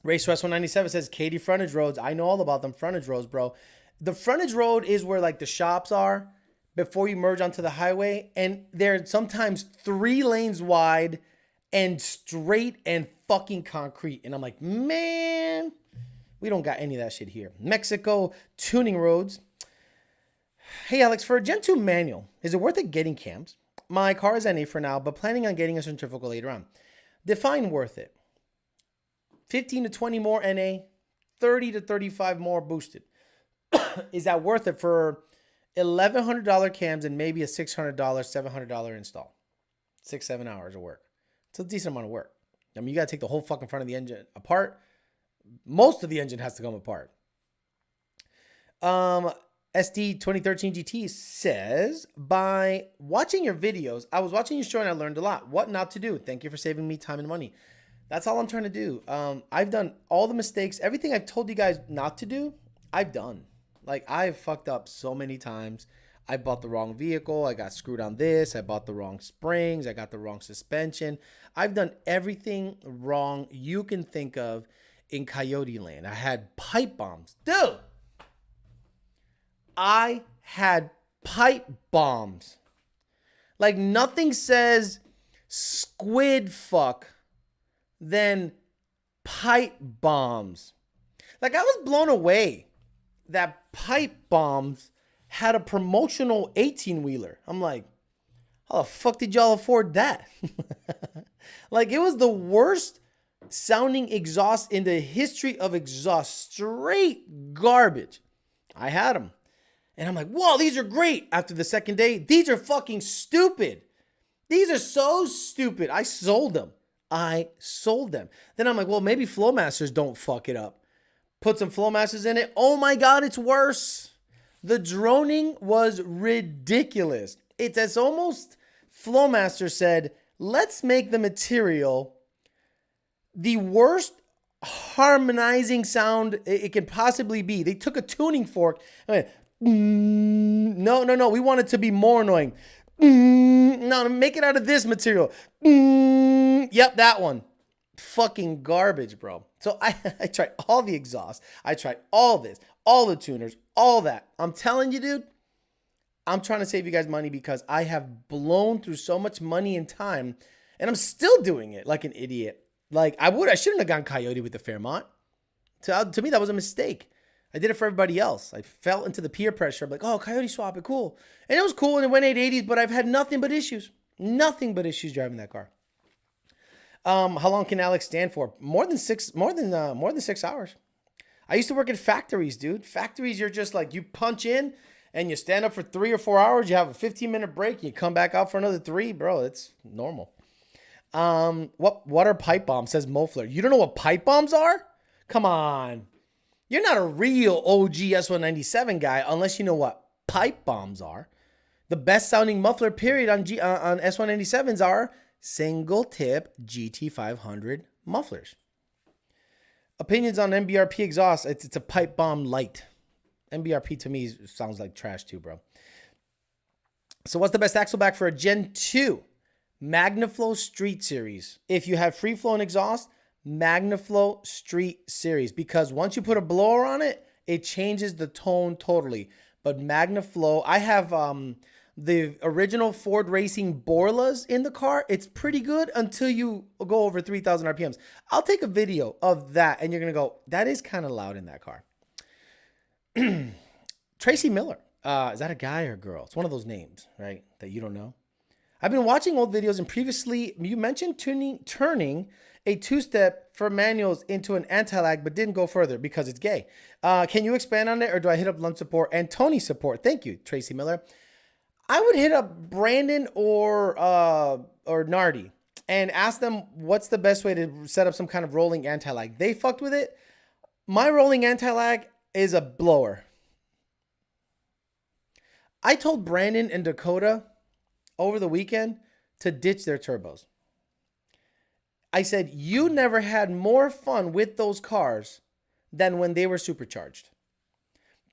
Racer S197 says Katy frontage roads. I know all about them frontage roads, bro. The frontage road is where like the shops are before you merge onto the highway, and they're sometimes 3 lanes wide and straight and fucking concrete. And I'm like, man, we don't got any of that shit here. Mexico tuning roads. Hey Alex, for a Gen 2 manual, is it worth it getting cams? My car is NA for now, but planning on getting a centrifugal later on. Define worth it. 15 to 20 more NA, 30 to 35 more boosted. Is that worth it for $1,100 cams and maybe a $600, $700 install? 6-7 hours of work. It's a decent amount of work. I mean, you got to take the whole fucking front of the engine apart. Most of the engine has to come apart. SD 2013 GT says, by watching your videos, I was watching your show and I learned a lot. What not to do. Thank you for saving me time and money. That's all I'm trying to do. I've done all the mistakes. Everything I've told you guys not to do, I've done. Like, I've fucked up so many times. I bought the wrong vehicle. I got screwed on this. I bought the wrong springs. I got the wrong suspension. I've done everything wrong you can think of in Coyote Land. I had pipe bombs. Dude, I had pipe bombs. Like, nothing says squid fuck than pipe bombs. Like, I was blown away that pipe bombs had a promotional 18-wheeler. I'm like, how the fuck did y'all afford that? Like, it was the worst sounding exhaust in the history of exhaust. Straight garbage. I had them. And I'm like, whoa, these are great. After the second day, these are fucking stupid. These are so stupid. I sold them. Then I'm like, well, maybe Flowmasters don't fuck it up. Put some Flowmasters in it. Oh my God, it's worse. The droning was ridiculous. It's almost Flowmaster said, let's make the material the worst harmonizing sound it can possibly be. They took a tuning fork. I went, no. We want it to be more annoying. No, make it out of this material. Yep, that one. Fucking garbage, bro. So I tried all the exhaust. I tried all this, all the tuners, all that. I'm telling you, dude, I'm trying to save you guys money because I have blown through so much money and time, and I'm still doing it like an idiot. Like, I shouldn't have gone Coyote with the Fairmont. To me, that was a mistake. I did it for everybody else. I fell into the peer pressure. I'm like, oh, Coyote swap it, cool. And it was cool, and it went 880s, but I've had nothing but issues. Nothing but issues driving that car. How long can Alex stand for? More than 6 hours. I used to work at factories, dude. Factories, you're just like, you punch in and you stand up for 3 or 4 hours. You have a 15-minute break. You come back out for another 3, bro. It's normal. What are pipe bombs? Says Mofler. You don't know what pipe bombs are? Come on. You're not a real OG S197 guy unless you know what pipe bombs are. The best sounding muffler period on S197s are single tip GT500 mufflers. Opinions on MBRP exhaust. It's a pipe bomb light. MBRP to me sounds like trash too, bro. So what's the best axle back for a Gen 2? MagnaFlow Street Series. If you have free flowing exhaust, MagnaFlow Street Series, because once you put a blower on it, it changes the tone totally. But MagnaFlow, I have the original Ford Racing Borlas in the car. It's pretty good until you go over 3,000 RPMs. I'll take a video of that, and you're going to go, that is kind of loud in that car. Tracy Miller. Is that a guy or a girl? It's one of those names, right, that you don't know. I've been watching old videos, and previously you mentioned turning a two-step for manuals into an anti-lag, but didn't go further because it's gay. Can you expand on it, or do I hit up Lunch Support and Tony Support? Thank you, Tracy Miller. I would hit up Brandon or Nardi and ask them what's the best way to set up some kind of rolling anti-lag. They fucked with it. My rolling anti-lag is a blower. I told Brandon and Dakota over the weekend to ditch their turbos. I said, you never had more fun with those cars than when they were supercharged.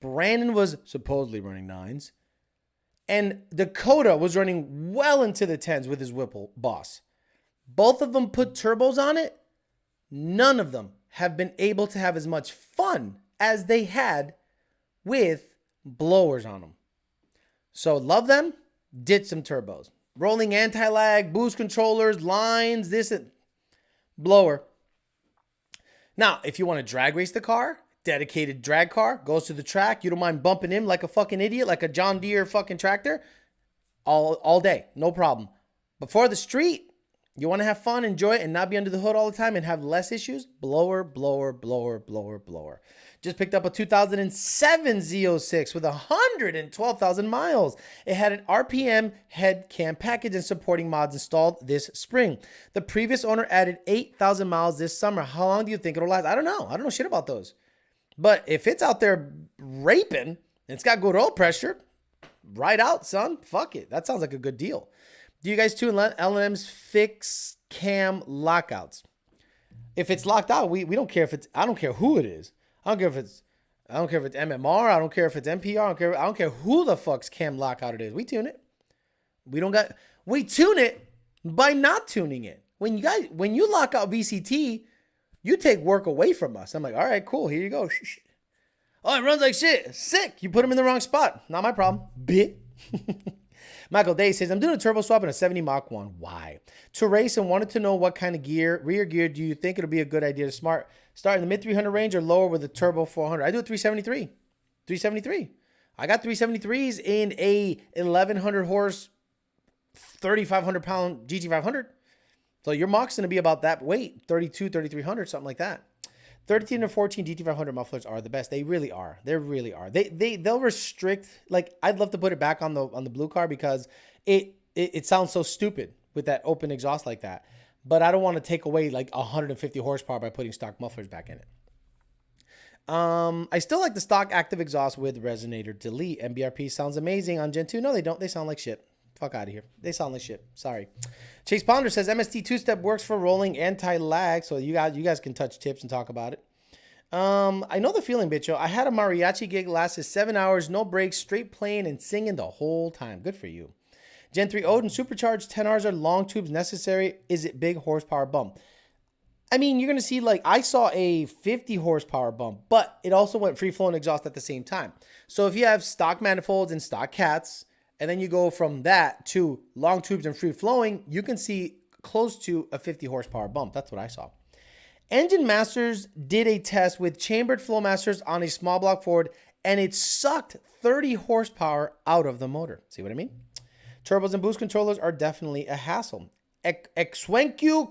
Brandon was supposedly running 9s. And Dakota was running well into the 10s with his Whipple boss. Both of them put turbos on it. None of them have been able to have as much fun as they had with blowers on them. So love them, ditch some turbos. Rolling anti-lag, boost controllers, lines, this and blower. Now, if you want to drag race the car, dedicated drag car, goes to the track, you don't mind bumping him like a fucking idiot, like a John Deere fucking tractor, all day, no problem. But for the street, you want to have fun, enjoy it, and not be under the hood all the time and have less issues, blower, blower, blower, blower, blower. Just picked up a 2007 Z06 with 112,000 miles. It had an RPM head cam package and supporting mods installed this spring. The previous owner added 8,000 miles this summer. How long do you think it'll last? I don't know shit about those. But if it's out there raping and it's got good oil pressure, right out, son. Fuck it. That sounds like a good deal. Do you guys tune L&M's fix cam lockouts? If it's locked out, we don't care if it's, I don't care who it is. I don't care if it's MMR. I don't care if it's MPR. I don't care who the fuck's cam lockout it is. We tune it. We tune it by not tuning it. When you lock out VCT, you take work away from us. I'm like, all right, cool. Here you go. Oh, it runs like shit. Sick. You put them in the wrong spot. Not my problem. Bit. Michael Day says, I'm doing a turbo swap in a 70 Mach 1. Why? To race and wanted to know what kind of rear gear do you think it'll be a good idea to start in the mid 300 range or lower with a turbo 400? I do a 373. 373. I got 373s in a 1100 horse, 3,500 pound GT500. So your Mach's going to be about that weight, 32, 3,300, something like that. 13 and 14 GT500 mufflers are the best. They really are. They really are. They'll restrict. Like, I'd love to put it back on the blue car because it sounds so stupid with that open exhaust like that. But I don't want to take away like 150 horsepower by putting stock mufflers back in it. I still like the stock active exhaust with resonator delete. MBRP sounds amazing on Gen 2. No, they don't. They sound like shit. Fuck out of here. They sound like shit. Sorry. Chase Ponder says MST two-step works for rolling anti-lag. So you guys can touch tips and talk about it. I know the feeling, bitcho. I had a mariachi gig lasted 7 hours, no breaks, straight playing and singing the whole time. Good for you. Gen 3 Odin supercharged 10 Rs are long tubes necessary. Is it big horsepower bump? I mean, you're going to see, like, I saw a 50 horsepower bump, but it also went free flowing exhaust at the same time. So if you have stock manifolds and stock cats, and then you go from that to long tubes and free flowing, you can see close to a 50 horsepower bump. That's what I saw. Engine Masters did a test with chambered Flowmasters on a small block Ford, and it sucked 30 horsepower out of the motor. See what I mean? Turbos and boost controllers are definitely a hassle. Ekwensu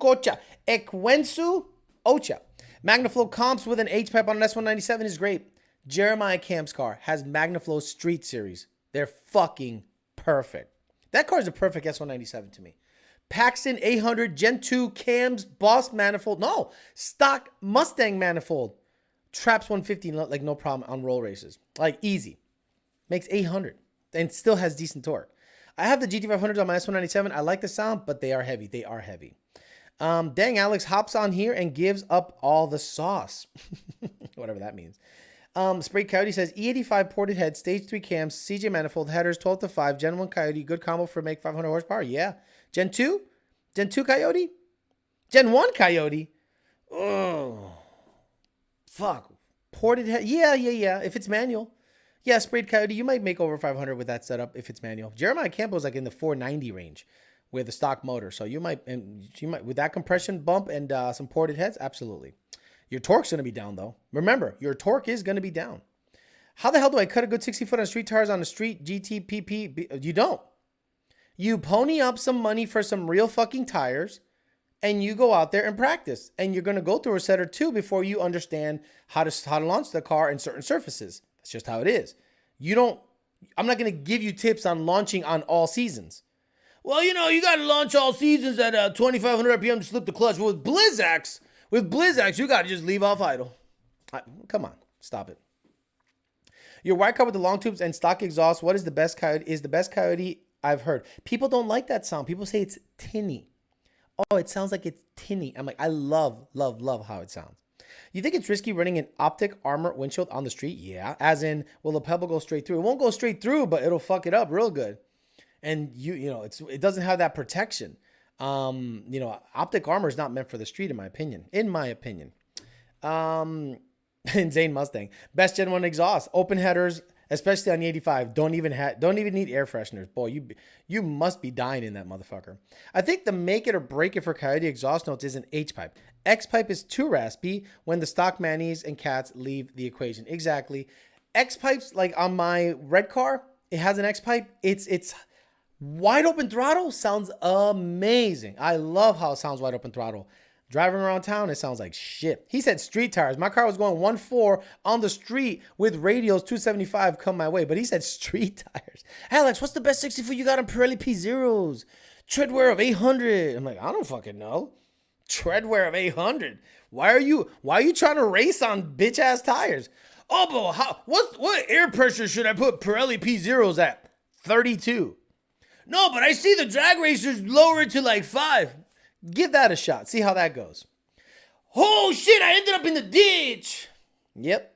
Ocha. MagnaFlow comps with an H-pipe on an S197 is great. Jeremiah Camp's car has MagnaFlow Street Series. They're fucking perfect. That car is a perfect S197 to me. Paxton 800 Gen 2 cams, Boss manifold. No, stock Mustang manifold. Traps 150 like no problem on roll races. Like easy. Makes 800 and still has decent torque. I have the GT500s on my S197. I like the sound, but they are heavy. They are heavy. Dang, Alex hops on here and gives up all the sauce. Whatever that means. Spray Coyote says E85 ported head, stage 3 cams, CJ manifold, headers 12 to 5, Gen 1 Coyote, good combo for make 500 horsepower. Yeah. Gen 2? Gen 2 Coyote? Gen 1 Coyote? Oh. Fuck. Ported head. Yeah. If it's manual. Yeah, sprayed Coyote, you might make over 500 with that setup if it's manual. Jeremiah Campbell's like in the 490 range with a stock motor. So you might with that compression bump and some ported heads, absolutely. Your torque's going to be down, though. Remember, your torque is going to be down. How the hell do I cut a good 60 foot on street tires on a street GTPP? You don't. You pony up some money for some real fucking tires, and you go out there and practice. And you're going to go through a set or two before you understand how to launch the car in certain surfaces. That's just how it is. I'm not going to give you tips on launching on all seasons. Well, you got to launch all seasons at 2,500 RPM to slip the clutch. Well, with Blizzaks, you got to just leave off idle. Come on, stop it. Your white car with the long tubes and stock exhaust. What is the best coyote? Is the best coyote I've heard. People don't like that sound. People say it's tinny. Oh, it sounds like it's tinny. I'm like, I love, love, love how it sounds. You think it's risky running an optic armor windshield on the street? Yeah. As in, will the pebble go straight through? It won't go straight through, but it'll fuck it up real good. And it doesn't have that protection. Optic armor is not meant for the street, in my opinion. And Zane Mustang, best Gen 1 exhaust, open headers, especially on the 85. Don't even need air fresheners. Boy, you must be dying in that motherfucker. I think the make it or break it for Coyote exhaust notes is an H pipe. X pipe is too raspy when the stock manis and cats leave the equation. Exactly. X pipes, like on my red car, it has an X pipe. It's wide open throttle, sounds amazing. I love how it sounds wide open throttle. Driving around town, it sounds like shit. He said street tires. My car was going 1.4 on the street with radials 275 come my way, but he said street tires. Alex, what's the best 64 you got on Pirelli P0s? Treadwear of 800. I'm like, I don't fucking know. Treadwear of 800. Why are you trying to race on bitch ass tires? Oh, but what air pressure should I put Pirelli P0s at? 32. No, but I see the drag racers lower it to like 5. Give that a shot. See how that goes. Oh, shit, I ended up in the ditch. Yep.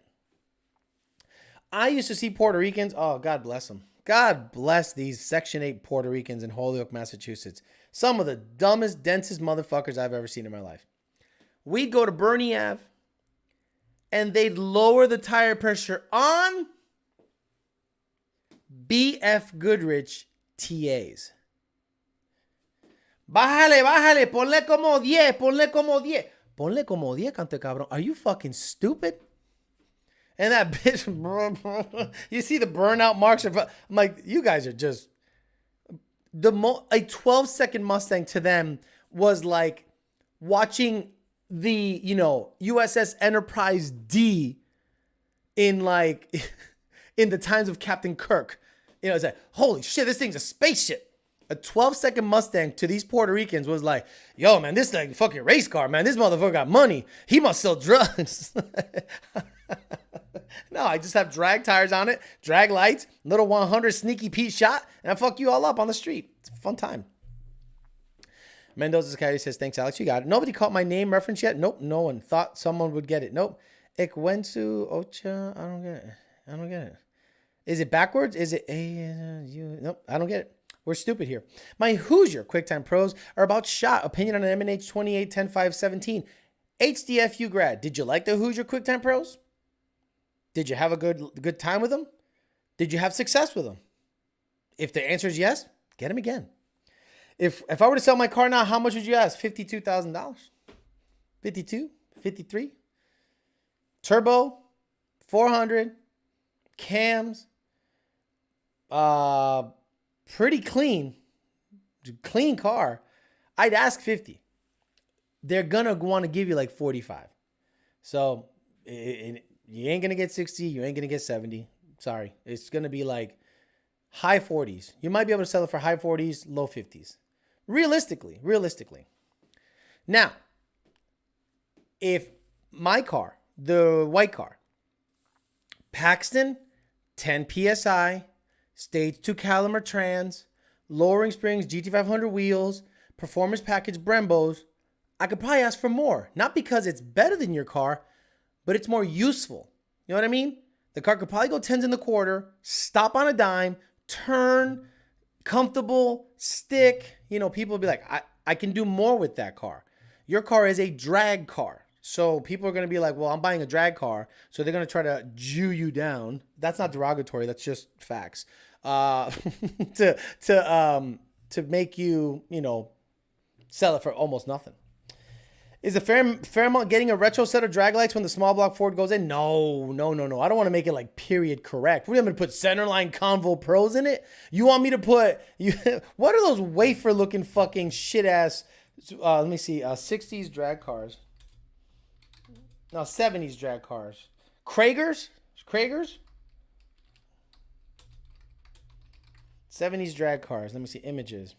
I used to see Puerto Ricans. Oh, God bless them. God bless these Section 8 Puerto Ricans in Holyoke, Massachusetts. Some of the dumbest, densest motherfuckers I've ever seen in my life. We'd go to Bernie Ave, and they'd lower the tire pressure on BF Goodrich TAs. Bájale, ponle como 10, ponle como 10. Ponle como 10, cante cabrón. Are you fucking stupid? And that bitch, you see the burnout marks. I'm like, you guys are just, a 12-second Mustang to them was like watching the, USS Enterprise D in in the times of Captain Kirk. It's like, holy shit, this thing's a spaceship. A 12-second Mustang to these Puerto Ricans was like, yo, man, this is like a fucking race car, man. This motherfucker got money. He must sell drugs. No, I just have drag tires on it, drag lights, little 100 sneaky Pete shot, and I fuck you all up on the street. It's a fun time. Mendoza's Coyote says, thanks, Alex. You got it. Nobody caught my name reference yet? Nope, no one. Thought someone would get it. Nope. Ikwensu Ocha. I don't get it. Is it backwards? Is it A-U? Nope, I don't get it. We're stupid here. My Hoosier QuickTime Pros are about shot. Opinion on an MNH 28 10 5 17. HDFU grad. Did you like the Hoosier QuickTime Pros? Did you have a good time with them? Did you have success with them? If the answer is yes, get them again. If I were to sell my car now, how much would you ask? $52,000? 52? 53? Turbo? 400? Cams? Pretty clean car. I'd ask 50. They're gonna want to give you like 45. So you ain't gonna get 60. You ain't gonna get 70. Sorry, it's gonna be like high 40s. You might be able to sell it for high 40s, low 50s. Realistically. Now, if my car, the white car, Paxton, 10 PSI. Stage 2 Caliber trans, lowering springs, GT500 wheels, performance package Brembos, I could probably ask for more. Not because it's better than your car, but it's more useful. You know what I mean? The car could probably go 10s in the quarter, stop on a dime, turn, comfortable, stick. People will be like, I can do more with that car. Your car is a drag car. So people are going to be like, well, I'm buying a drag car. So they're going to try to Jew you down. That's not derogatory. That's just facts. To make you, sell it for almost nothing. Is the Fairmont getting a retro set of drag lights when the small block Ford goes in? No. I don't want to make it like period correct. We're going to put centerline Convo Pros in it. You want me to put, what are those wafer looking fucking shit ass, let me see, 60s drag cars. No, 70s drag cars. Kragers? 70s drag cars. Let me see images.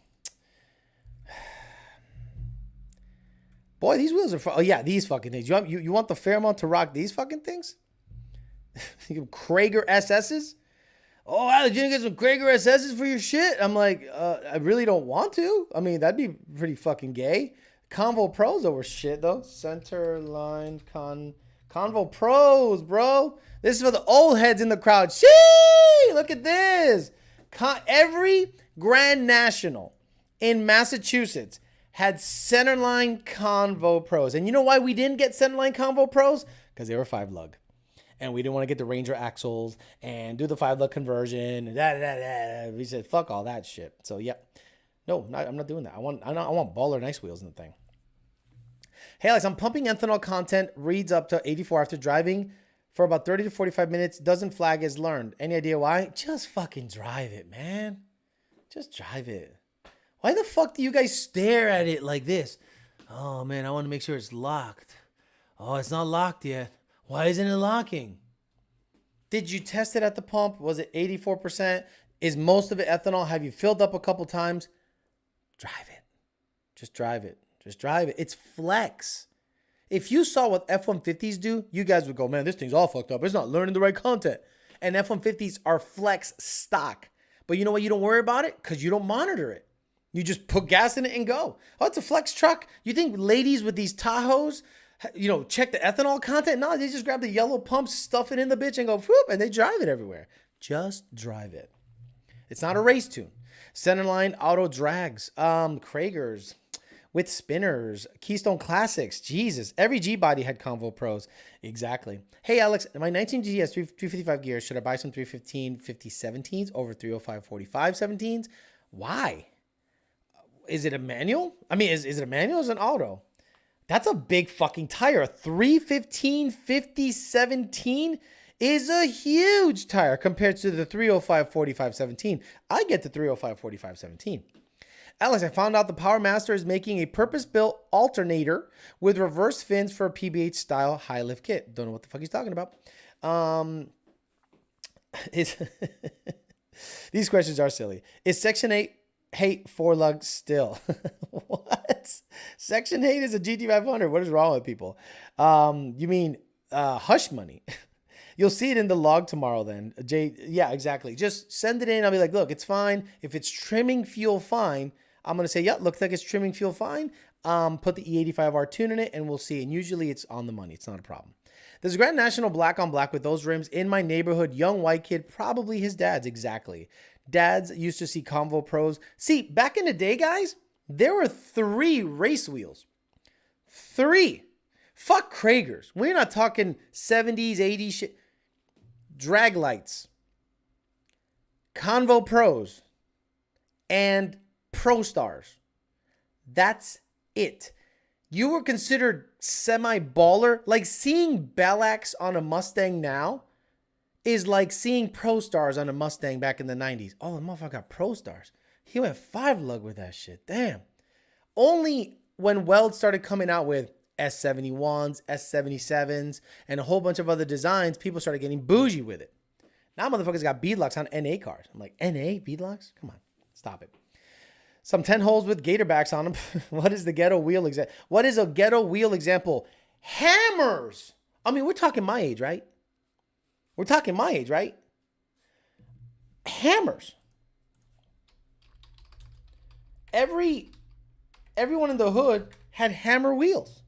Boy, these wheels are... Oh, yeah, these fucking things. You want the Fairmont to rock these fucking things? Krager SS's? Oh, Alex, you gonna get some Krager SS's for your shit? I'm like, I really don't want to. I mean, that'd be pretty fucking gay. Convo Pros over shit, though. Center line Convo Pros, bro. This is for the old heads in the crowd. Shee! Look at this. Every Grand National in Massachusetts had centerline Convo Pros. And you know why we didn't get centerline Convo Pros? Because they were 5 lug. And we didn't want to get the Ranger axles and do the 5 lug conversion. We said, fuck all that shit. So, yeah. No, I'm not doing that. I want baller nice wheels in the thing. Hey, Alex, I'm pumping ethanol content. Reads up to 84 after driving for about 30 to 45 minutes. Doesn't flag as learned. Any idea why? Just fucking drive it, man. Just drive it. Why the fuck do you guys stare at it like this? Oh, man, I want to make sure it's locked. Oh, it's not locked yet. Why isn't it locking? Did you test it at the pump? Was it 84%? Is most of it ethanol? Have you filled up a couple times? Drive it. Just drive it. Just drive it. It's flex. If you saw what F-150s do, you guys would go, man, this thing's all fucked up. It's not learning the right content. And F-150s are flex stock. But you know what? You don't worry about it because you don't monitor it. You just put gas in it and go. Oh, it's a flex truck. You think ladies with these Tahoes, check the ethanol content? No, they just grab the yellow pumps, stuff it in the bitch and go, whoop, and they drive it everywhere. Just drive it. It's not a race tune. Centerline auto drags, Kragers with spinners, Keystone Classics. Jesus, every G body had Convo Pros. Exactly. Hey, Alex, my 19 GTS 355 gears, should I buy some 315 50 17s over 305 45 17s? Why? Is it a manual? I mean, is it a manual or is it an auto? That's a big fucking tire. A 315 50 17 is a huge tire compared to the 305 45 17. I get the 305 45 17. Alex, I found out the Power Master is making a purpose-built alternator with reverse fins for a PBH style high lift kit. Don't know what the fuck he's talking about. These questions are silly. Is Section 8 hate 4 lug still? What? Section 8 is a GT500. What is wrong with people? You mean hush money? You'll see it in the log tomorrow then. Yeah, exactly. Just send it in. I'll be like, look, it's fine. If it's trimming fuel fine, I'm going to say, yeah, looks like it's trimming fuel fine. Put the E85R tune in it and we'll see. And usually it's on the money. It's not a problem. There's a Grand National black on black with those rims in my neighborhood. Young white kid, probably his dad's. Exactly. Dads used to see Convo Pros. See, back in the day, guys, there were 3 race wheels. 3. Fuck Kragers. We're not talking 70s, 80s shit. Drag lights, Convo Pros, and Pro Stars. That's it. You were considered semi-baller. Like seeing Bellax on a Mustang now is like seeing Pro Stars on a Mustang back in the 90s. Oh, the motherfucker got Pro Stars. He went 5 lug with that shit. Damn. Only when Weld started coming out with S71s, S77s, and a whole bunch of other designs, people started getting bougie with it. Now motherfuckers got beadlocks on NA cars. I'm like, NA beadlocks? Come on, stop it. Some 10 holes with gator backs on them. What is the ghetto wheel example? What is a ghetto wheel example? Hammers. I mean, we're talking my age, right? We're talking my age, right? Hammers. Everyone in the hood had hammer wheels.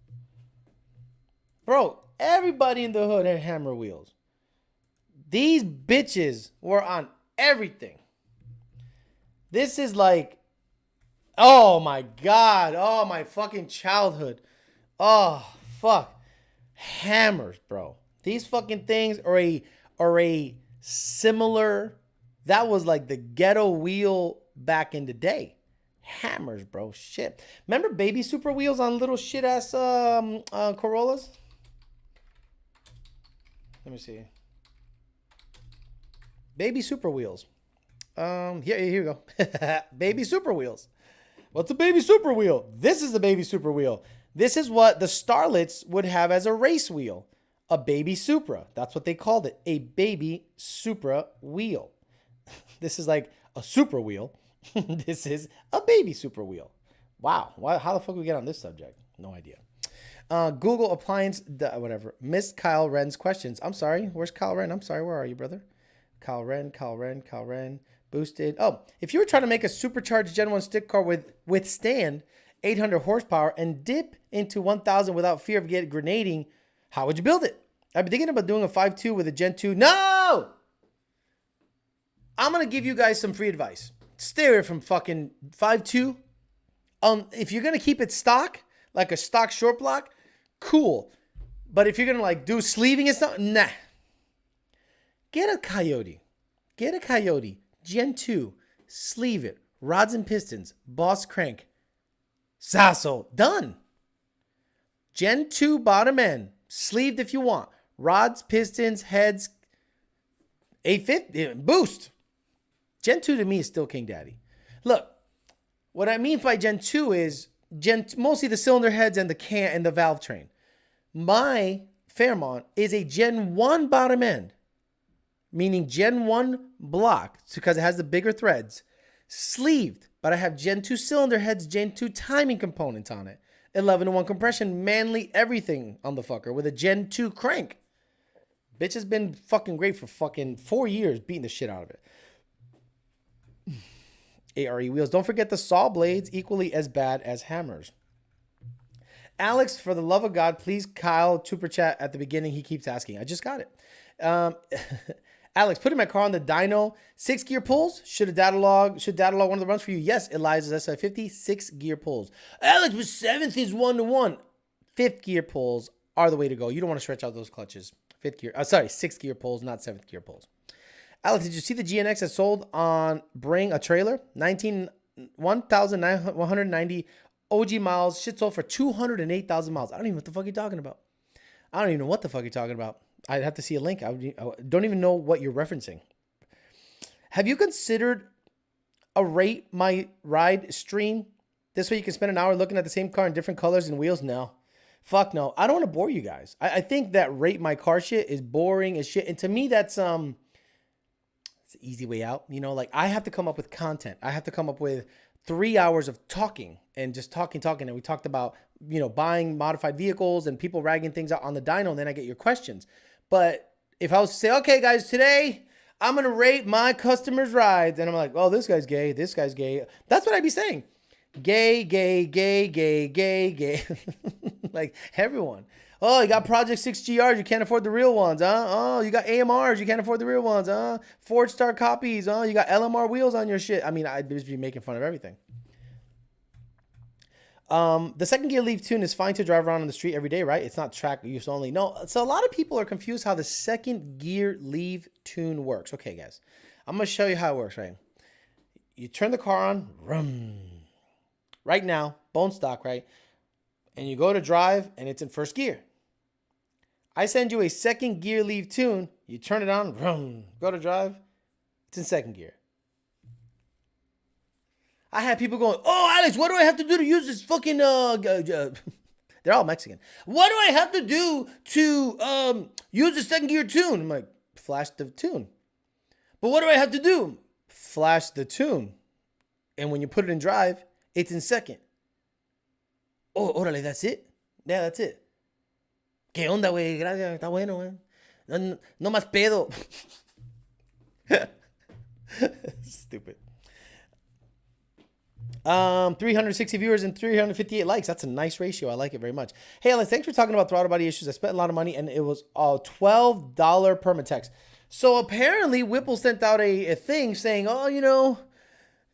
Bro, everybody in the hood had hammer wheels. These bitches were on everything. This is like, oh my God. Oh, my fucking childhood. Oh, fuck. Hammers, bro. These fucking things are a similar, that was like the ghetto wheel back in the day. Hammers, bro. Shit. Remember baby super wheels on little shit ass Corollas? Let me see. Baby super wheels. Here we go. Baby super wheels. What's a baby super wheel? This is a baby super wheel. This is what the Starlets would have as a race wheel. A baby Supra. That's what they called it. A baby Supra wheel. This is like a super wheel. This is a baby super wheel. Wow. How the fuck did we get on this subject? No idea. Google appliance, whatever. Missed Kyle Wren's questions. I'm sorry. Where's Kyle Wren? I'm sorry. Where are you, brother? Kyle Wren. Boosted. Oh, if you were trying to make a supercharged Gen 1 stick car withstand 800 horsepower and dip into 1000 without fear of getting grenading, how would you build it? I've been thinking about doing a 5.2 with a Gen 2. No! I'm going to give you guys some free advice. Stay away from fucking 5.2. If you're going to keep it stock, like a stock short block, cool. But if you're going to like do sleeving and stuff, nah. Get a Coyote. Gen 2. Sleeve it. Rods and pistons. Boss crank. Sasso. Done. Gen 2 bottom end. Sleeved if you want. Rods, pistons, heads. 850. Boost. Gen 2 to me is still King Daddy. Look, what I mean by Gen 2 is mostly the cylinder heads and the valve train. My Fairmont is a Gen 1 bottom end, meaning Gen 1 block because it has the bigger threads, sleeved, but I have Gen 2 cylinder heads, Gen 2 timing components on it, 11-to-1 compression, manly everything on the fucker with a Gen 2 crank. Bitch has been fucking great for fucking 4 years beating the shit out of it. ARE wheels. Don't forget the saw blades, equally as bad as hammers. Alex, for the love of God, please Kyle super chat at the beginning. He keeps asking. I just got it. Alex, putting my car on the dyno, 6 gear pulls. Should data log one of the runs for you? Yes, Eliza's SI50, 6 gear pulls. Alex, but 7th is 1-to-1. 5th gear pulls are the way to go. You don't want to stretch out those clutches. 6 gear pulls, not 7th gear pulls. Alex, did you see the GNX that sold on Bring a Trailer? 1,190 OG miles. Shit sold for 208,000 miles. I don't even know what the fuck you're talking about. I'd have to see a link. I don't even know what you're referencing. Have you considered a rate my ride stream? This way you can spend an hour looking at the same car in different colors and wheels? No. Fuck no. I don't want to bore you guys. I think that rate my car shit is boring as shit. And to me, that's it's an easy way out. You know, like I have to come up with content. I have to come up with 3 hours of talking and just talking. And we talked about, you know, buying modified vehicles and people ragging things out on the dyno. And then I get your questions. But if I was to say, okay, guys, today I'm going to rate my customers' rides. And I'm like, oh, this guy's gay. This guy's gay. That's what I'd be saying. Gay. Like everyone. Oh, you got Project 6GRs. You can't afford the real ones, huh? Oh, you got AMRs. You can't afford the real ones, huh? Ford Star copies. Oh, you got LMR wheels on your shit. I mean, I'd just be making fun of everything. The second gear leaf tune is fine to drive around on the street every day, right? It's not track use only. No, so a lot of people are confused how the second gear leave tune works. Okay, guys, I'm going to show you how it works, right? You turn the car on, rum, right now, bone stock, right? And you go to drive and it's in first gear. I send you a second gear leave tune. You turn it on, rum, go to drive. It's in second gear. I had people going, oh, Alex, what do I have to do to use this fucking, they're all Mexican. What do I have to do to use the second gear tune? I'm like, flash the tune. But what do I have to do? Flash the tune. And when you put it in drive, it's in second. Oh, órale, that's it? Yeah, that's it. ¿Qué onda, güey? Gracias, está bueno, güey. No más pedo. Stupid. 360 viewers and 358 likes. That's a nice ratio. I like it very much. Hey, Alex, thanks for talking about throttle body issues. I spent a lot of money and it was a $12 Permatex. So apparently Whipple sent out a thing saying, oh, you know,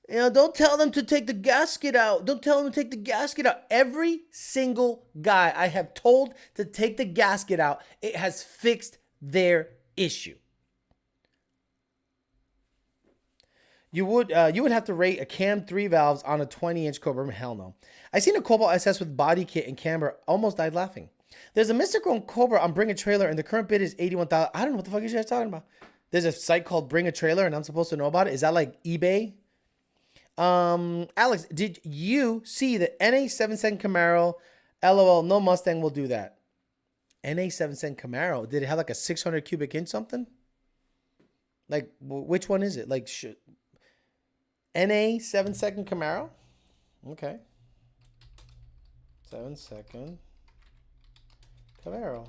don't tell them to take the gasket out. Don't tell them to take the gasket out. Every single guy I have told to take the gasket out, it has fixed their issue. You would have to rate a cam 3 valves on a 20-inch Cobra. Hell no. I seen a Cobalt SS with body kit and camber. Almost died laughing. There's a Mr. Chrome Cobra on Bring a Trailer, and the current bid is $81,000. I don't know what the fuck you guys talking about. There's a site called Bring a Trailer, and I'm supposed to know about it. Is that like eBay? Alex, did you see the NA 7-second Camaro? LOL, no Mustang will do that. NA 7-second Camaro. Did it have like a 600 cubic inch something? Like, which one is it? Like, NA 7-second Camaro? Okay. 7-second Camaro.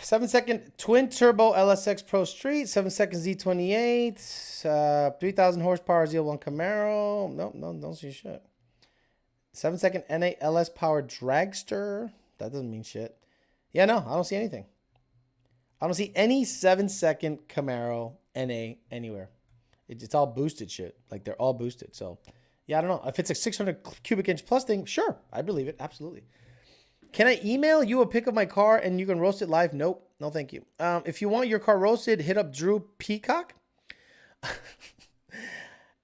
7-second twin turbo LSX Pro Street. 7-second Z28. 3,000 horsepower Z01 Camaro. Nope, no, don't see shit. 7-second NA LS powered dragster. That doesn't mean shit. Yeah, no, I don't see anything. I don't see any 7-second Camaro NA anywhere. It's all boosted shit. Like, they're all boosted. So, yeah, I don't know. If it's a 600 cubic inch plus thing, sure. I believe it. Absolutely. Can I email you a pic of my car and you can roast it live? Nope. No, thank you. If you want your car roasted, hit up Drew Peacock.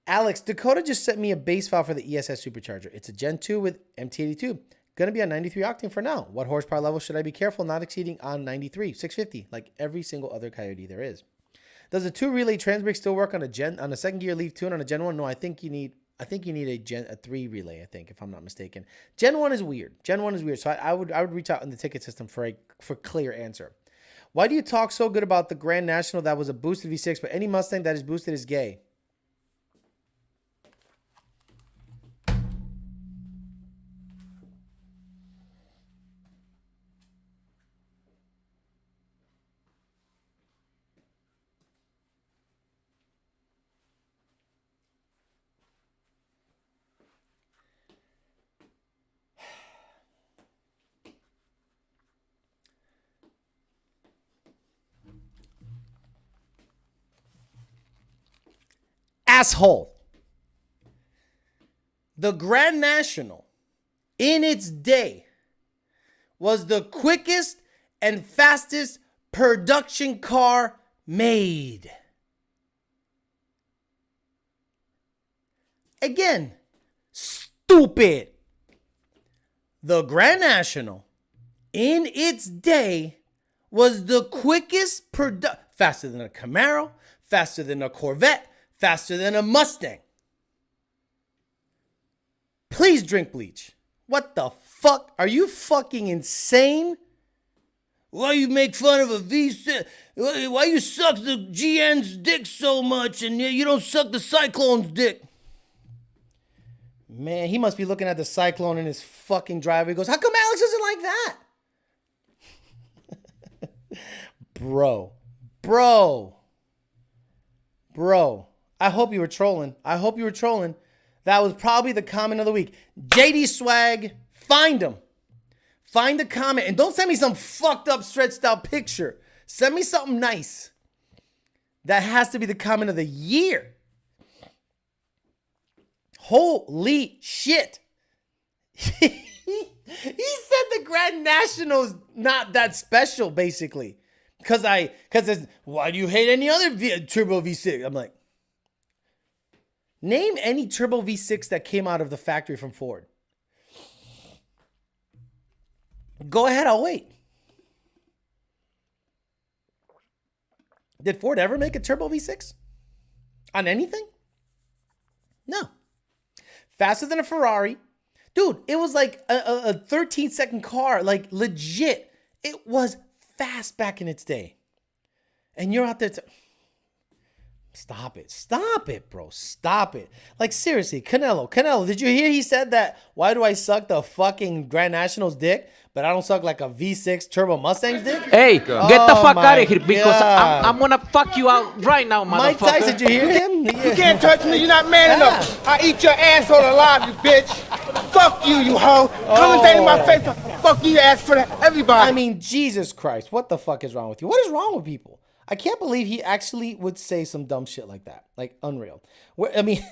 Alex, Dakota just sent me a base file for the ESS supercharger. It's a Gen 2 with MT82. Going to be on 93 octane for now. What horsepower level should I be careful not exceeding on 93? 650, like every single other Coyote there is. Does a 2 relay trans brake still work on a second gear leaf tune on a Gen 1? No, I think you need a 3 relay, I think, if I'm not mistaken. Gen 1 is weird. So I would reach out in the ticket system for a clear answer. Why do you talk so good about the Grand National that was a boosted V6, but any Mustang that is boosted is gay? Asshole. The Grand National, in its day, was the quickest and fastest production car made. Again, stupid. The Grand National, in its day, was the quickest faster than a Camaro, faster than a Corvette, faster than a Mustang. Please drink bleach. What the fuck? Are you fucking insane? Why you make fun of a V6? Why you suck the GN's dick so much and you don't suck the Cyclone's dick? Man, he must be looking at the Cyclone in his fucking driveway. He goes, how come Alex isn't like that? Bro. I hope you were trolling. That was probably the comment of the week. JD Swag, find him. Find the comment. And don't send me some fucked up, stretched out picture. Send me something nice. That has to be the comment of the year. Holy shit. He said the Grand National's not that special, basically. Because why do you hate any other turbo V6? I'm like, name any turbo V6 that came out of the factory from Ford. Go ahead, I'll wait. Did Ford ever make a turbo V6? On anything? No. Faster than a Ferrari. Dude, it was like a 13-second car. Like, legit. It was fast back in its day. And you're out there Stop it, bro. Stop it. Like, seriously, Canelo, did you hear he said that, why do I suck the fucking Grand National's dick, but I don't suck like a V6 Turbo Mustang's dick? Hey, get the fuck out of here because I'm gonna fuck you out right now, motherfucker. Mike Tyson, did you hear him? You can't touch me. You're not man enough. I eat your asshole alive, you bitch. Fuck you, you hoe. Commentate in my face. Fuck you, ass for that. Everybody. I mean, Jesus Christ. What the fuck is wrong with you? What is wrong with people? I can't believe he actually would say some dumb shit like that. Like, unreal. I mean,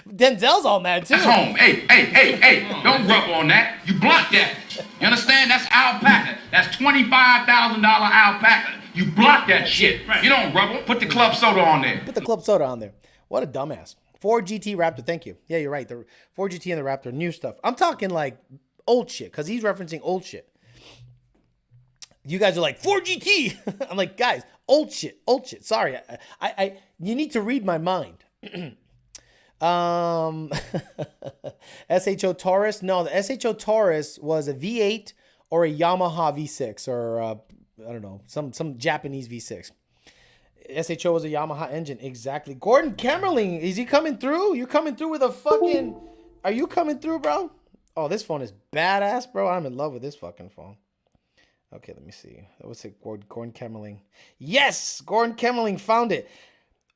Denzel's all mad, too. That's home. Hey. Don't rub on that. You blocked that. You understand? That's alpaca. That's $25,000 alpaca. You block that shit. You don't rub. Put the club soda on there. Put the club soda on there. What a dumbass. Ford GT Raptor. Thank you. Yeah, you're right. The Ford GT and the Raptor. New stuff. I'm talking like old shit because he's referencing old shit. You guys are like, Ford GT. I'm like, guys, old shit. Sorry. You need to read my mind. SHO Taurus. No, the SHO Taurus was a V8 or a Yamaha V6 or I don't know, some Japanese V6. SHO was a Yamaha engine. Exactly. Gordon Kemmerling. Is he coming through? You coming through with a fucking... Are you coming through, bro? Oh, this phone is badass, bro. I'm in love with this fucking phone. Okay, let me see. What's it? Gordon Kemmerling. Yes, Gordon Kemmerling found it.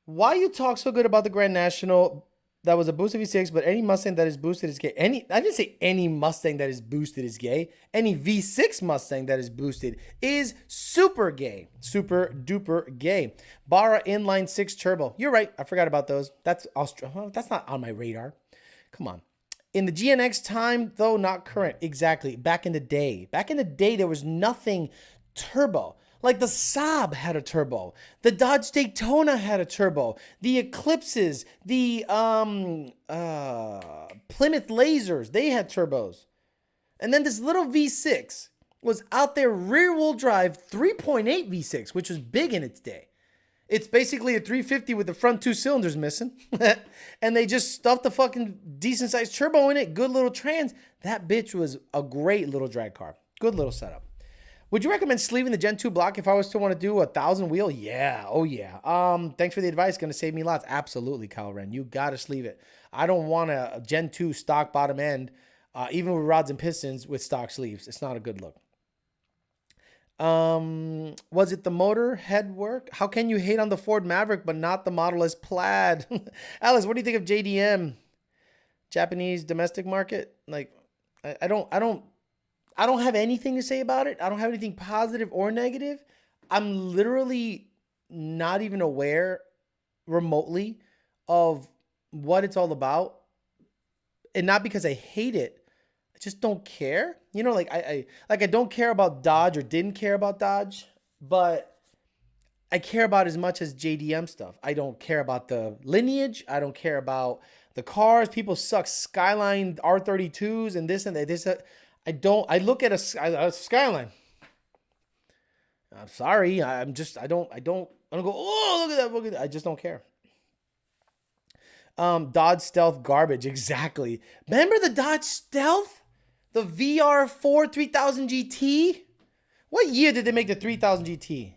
Why you talk so good about the Grand National? That was a boosted V6, but any Mustang that is boosted is gay. I didn't say any Mustang that is boosted is gay. Any V6 Mustang that is boosted is super gay. Super duper gay. Barra inline 6 turbo. You're right. I forgot about those. That's that's not on my radar. Come on. In the GNX time, though, not current. Exactly. Back in the day. Back in the day, there was nothing turbo. Like the Saab had a turbo. The Dodge Daytona had a turbo. The Eclipses, the Plymouth Lasers, they had turbos. And then this little V6 was out there rear-wheel drive 3.8 V6, which was big in its day. It's basically a 350 with the front 2 cylinders missing. And they just stuffed the fucking decent-sized turbo in it. Good little trans. That bitch was a great little drag car. Good little setup. Would you recommend sleeving the Gen 2 block if I was to want to do 1,000 wheel? Yeah. Oh, yeah. Thanks for the advice. Going to save me lots. Absolutely, Kyle Wren. You got to sleeve it. I don't want a Gen 2 stock bottom end, even with rods and pistons, with stock sleeves. It's not a good look. Was it the motor head work? How can you hate on the Ford Maverick but not the Model S Plaid? Alice, what do you think of JDM? Japanese domestic market? Like, I don't have anything to say about it. I don't have anything positive or negative. I'm literally not even aware remotely of what it's all about. And not because I hate it. I just don't care. You know, like I don't care about Dodge or didn't care about Dodge, but I care about as much as JDM stuff. I don't care about the lineage. I don't care about the cars. People suck Skyline R32s and this and that. I look at a Skyline. I'm sorry. I don't go, oh, look at that. I just don't care. Dodge Stealth garbage. Exactly. Remember the Dodge Stealth? The VR4 3000 GT? What year did they make the 3000 GT?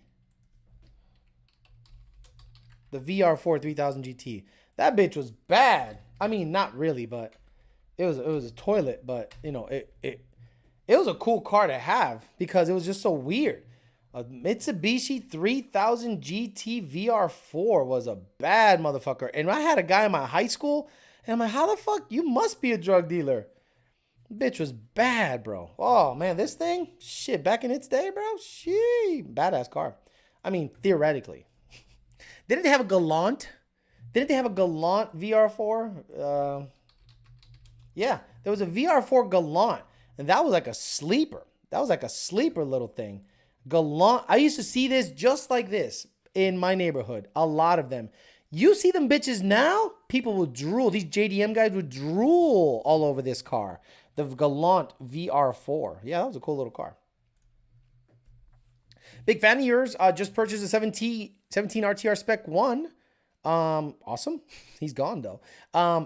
The VR4 3000 GT. That bitch was bad. I mean, not really, but it was a toilet, but you know, it was a cool car to have because it was just so weird. A Mitsubishi 3000 GT VR4 was a bad motherfucker. And I had a guy in my high school, and I'm like, how the fuck? You must be a drug dealer. Bitch was bad, bro. Oh, man, this thing? Shit, back in its day, bro? Badass car. I mean, theoretically. Didn't they have a Galant? Didn't they have a Galant VR4? Yeah, there was a VR4 Galant, and that was like a sleeper. That was like a sleeper little thing. Galant. I used to see this just like this in my neighborhood. A lot of them. You see them bitches now? People will drool. These JDM guys would drool all over this car. The Galant VR4. Yeah, that was a cool little car. Big fan of yours. Just purchased a 17 RTR Spec 1. Awesome. He's gone though.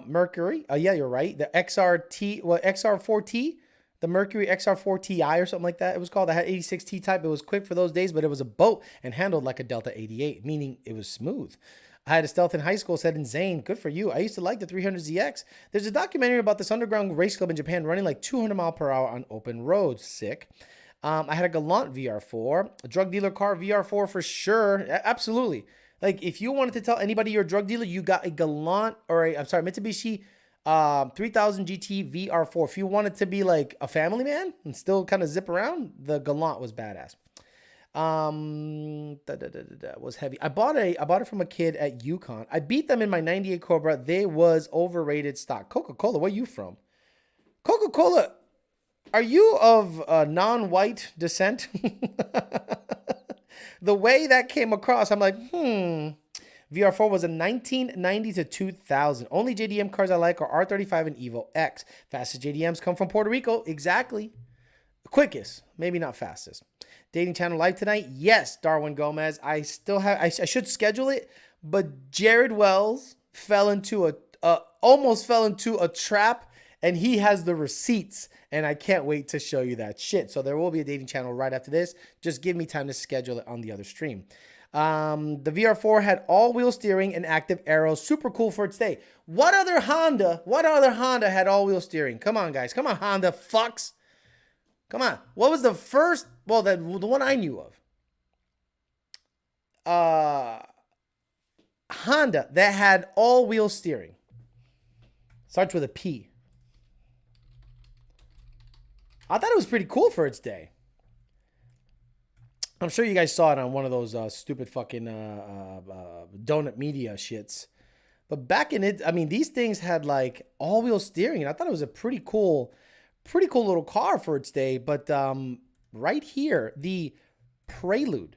Mercury. Yeah, you're right. The XR4T. The Mercury XR4 Ti or something like that. It was called. I had 86 T-Type. It was quick for those days, but it was a boat and handled like a Delta 88, meaning it was smooth. I had a Stealth in high school, said insane. Good for you. I used to like the 300ZX. There's a documentary about this underground race club in Japan running like 200 mile per hour on open roads. Sick. I had a Galant VR4, a drug dealer car VR4 for sure. Absolutely. Like if you wanted to tell anybody you're a drug dealer, you got a Galant or Mitsubishi 3000 GT VR4. If you wanted to be like a family man and still kind of zip around, the Galant was badass. Was heavy. I bought it from a kid at Yukon. I beat them in my 98 Cobra. They was overrated stock. Coca-Cola, where you from? Coca-Cola, are you of non-white descent? The way that came across, I'm like, VR4 was a 1990 to 2000. Only JDM cars I like are R35 and Evo X. Fastest JDMs come from Puerto Rico. Exactly. Quickest, maybe not fastest. Dating channel live tonight? Yes, Darwin Gomez. I should schedule it, but Jared Wells almost fell into a trap, and he has the receipts, and I can't wait to show you that shit. So there will be a dating channel right after this. Just give me time to schedule it on the other stream. The VR4 had all-wheel steering and active arrows. Super cool for its day. What other Honda had all-wheel steering? Come on, guys. Come on, Honda fucks. Come on. What was the first? Well, the one I knew of. Honda that had all-wheel steering. Starts with a P. I thought it was pretty cool for its day. I'm sure you guys saw it on one of those stupid fucking donut media shits. But back in it, I mean, these things had like all-wheel steering, and I thought it was a pretty cool little car for its day. But right here, the Prelude.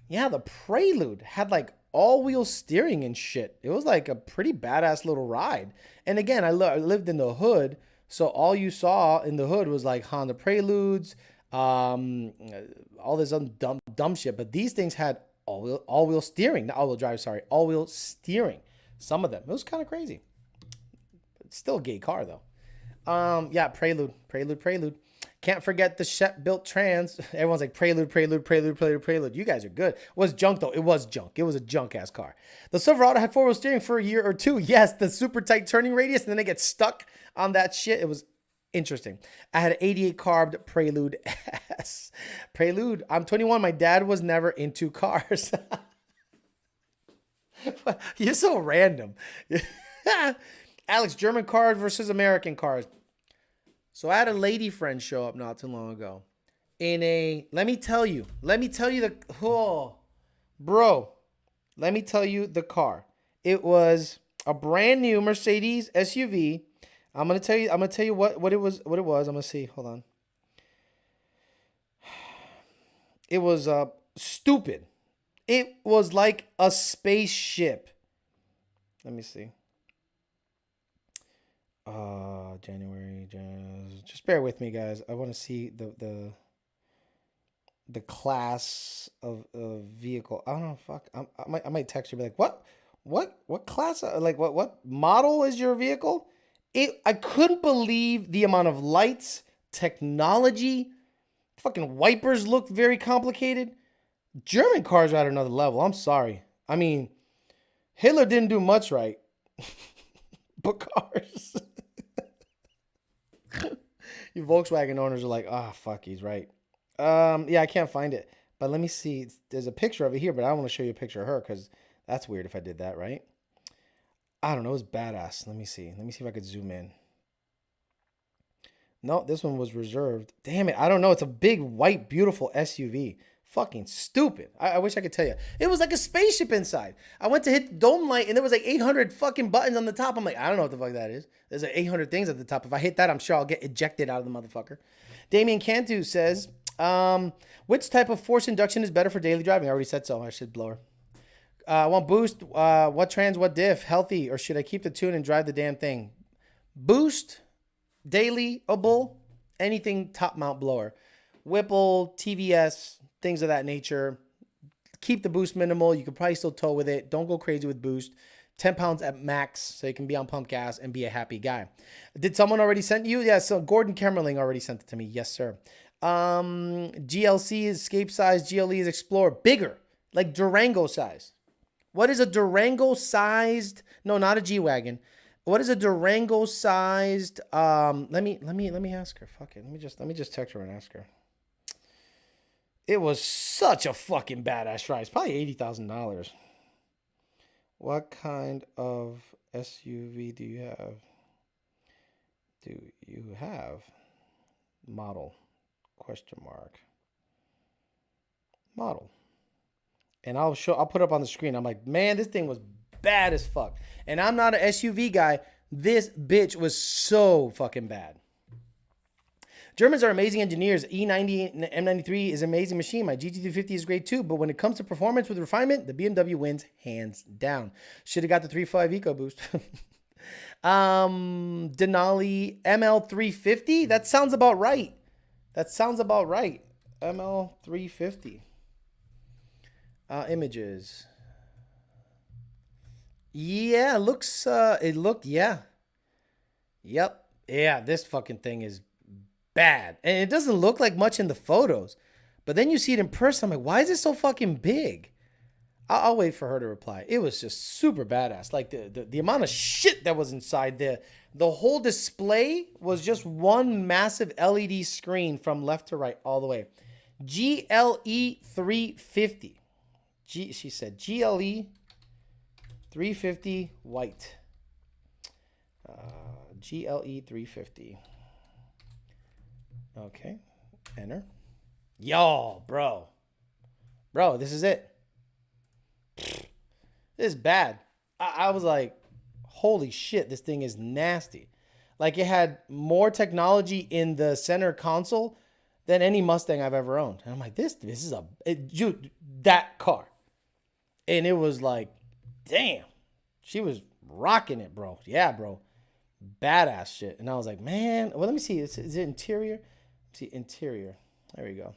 Yeah, the Prelude had like all-wheel steering and shit. It was like a pretty badass little ride. And again, I lived in the hood, so all you saw in the hood was like Honda Preludes, all this dumb shit. But these things had all-wheel steering, not all-wheel drive, sorry, all-wheel steering. Some of them. It was kind of crazy. It's still a gay car though. Yeah, Prelude. Can't forget the Shep-built Trans. Everyone's like, Prelude. You guys are good. It was junk, though. It was junk. It was a junk-ass car. The Silverado had four-wheel steering for a year or two. Yes, the super tight turning radius, and then they get stuck on that shit. It was interesting. I had an 88 carbed Prelude S. Prelude. I'm 21. My dad was never into cars. You're so random. Alex, German cars versus American cars. So I had a lady friend show up not too long ago let me tell you the car. It was a brand new Mercedes SUV. I'm going to tell you what it was. I'm going to see. Hold on. It was stupid. It was like a spaceship. Let me see. January. Just bear with me, guys. I want to see the class of vehicle. I don't know. Fuck. I might text you. Be like, what class? Like what model is your vehicle? I couldn't believe the amount of lights, technology. Fucking wipers looked very complicated. German cars are at another level. I'm sorry. I mean, Hitler didn't do much right. But cars. You Volkswagen owners are like, fuck, he's right. Yeah, I can't find it. But let me see. There's a picture of it here, but I don't want to show you a picture of her because that's weird if I did that, right? I don't know. It was badass. Let me see. Let me see if I could zoom in. No, this one was reserved. Damn it. I don't know. It's a big, white, beautiful SUV. Fucking stupid. I wish I could tell you. It was like a spaceship inside. I went to hit the dome light and there was like 800 fucking buttons on the top. I'm like, I don't know what the fuck that is. There's like 800 things at the top. If I hit that, I'm sure I'll get ejected out of the motherfucker. Damien Cantu says, which type of force induction is better for daily driving? I already said so. I should blower. Want boost? What trans, what diff? Healthy, or should I keep the tune and drive the damn thing? Boost, daily-able, anything top mount blower. Whipple, TVS, things of that nature. Keep the boost minimal. You could probably still tow with it. Don't go crazy with boost. 10 pounds at max so you can be on pump gas and be a happy guy. Did someone already send you? Yeah, so Gordon Kemmerling already sent it to me. Yes, sir. GLC is escape size. GLE is Explorer. Bigger, like Durango size. What is a Durango sized? No, not a G-Wagon. What is a Durango sized? Let me ask her. Fuck it. Let me just text her and ask her. It was such a fucking badass ride. It's probably $80,000. What kind of SUV do you have? Model? Question mark. Model. And I'll put it up on the screen. I'm like, man, this thing was bad as fuck. And I'm not an SUV guy. This bitch was so fucking bad. Germans are amazing engineers. E90 and M93 is an amazing machine. My GT350 is great too, but when it comes to performance with refinement, the BMW wins hands down. Should have got the 3.5 EcoBoost. Denali ML350? That sounds about right. ML350. Images. Yeah, yeah. Yep. Yeah, this fucking thing is bad. And it doesn't look like much in the photos. But then you see it in person. I'm like, why is it so fucking big? I'll wait for her to reply. It was just super badass. Like the amount of shit that was inside the whole display was just one massive LED screen from left to right all the way. GLE 350. She said GLE 350 white. GLE 350. Okay. Enter. Yo, bro. Bro, this is it. This is bad. I was like, holy shit, this thing is nasty. Like, it had more technology in the center console than any Mustang I've ever owned. And I'm like, this is that car. And it was like, damn, she was rocking it, bro. Yeah, bro. Badass shit. And I was like, man, well, let me see. Is it interior? Let's see, interior. There we go.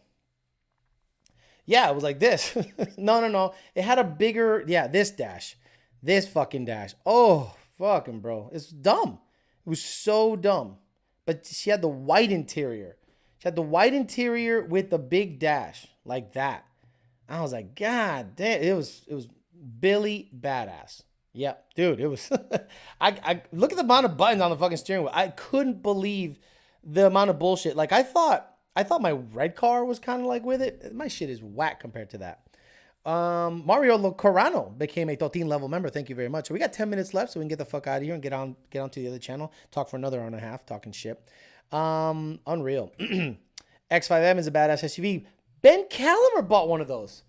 Yeah, it was like this. No. It had a bigger, this dash. This fucking dash. Oh, fucking bro. It's dumb. It was so dumb. But she had the white interior. She had the white interior with the big dash. Like that. I was like, God damn. It was Billy badass. Yeah, dude, it was. I look at the amount of buttons on the fucking steering wheel. I couldn't believe the amount of bullshit. Like, I thought my red car was kind of like with it. My shit is whack compared to that. Mario Locorano became a Totin level member. Thank you very much. So we got 10 minutes left, so we can get the fuck out of here and get on to the other channel. Talk for another hour and a half, talking shit. Unreal. X5M is a badass SUV. Ben Calamer bought one of those.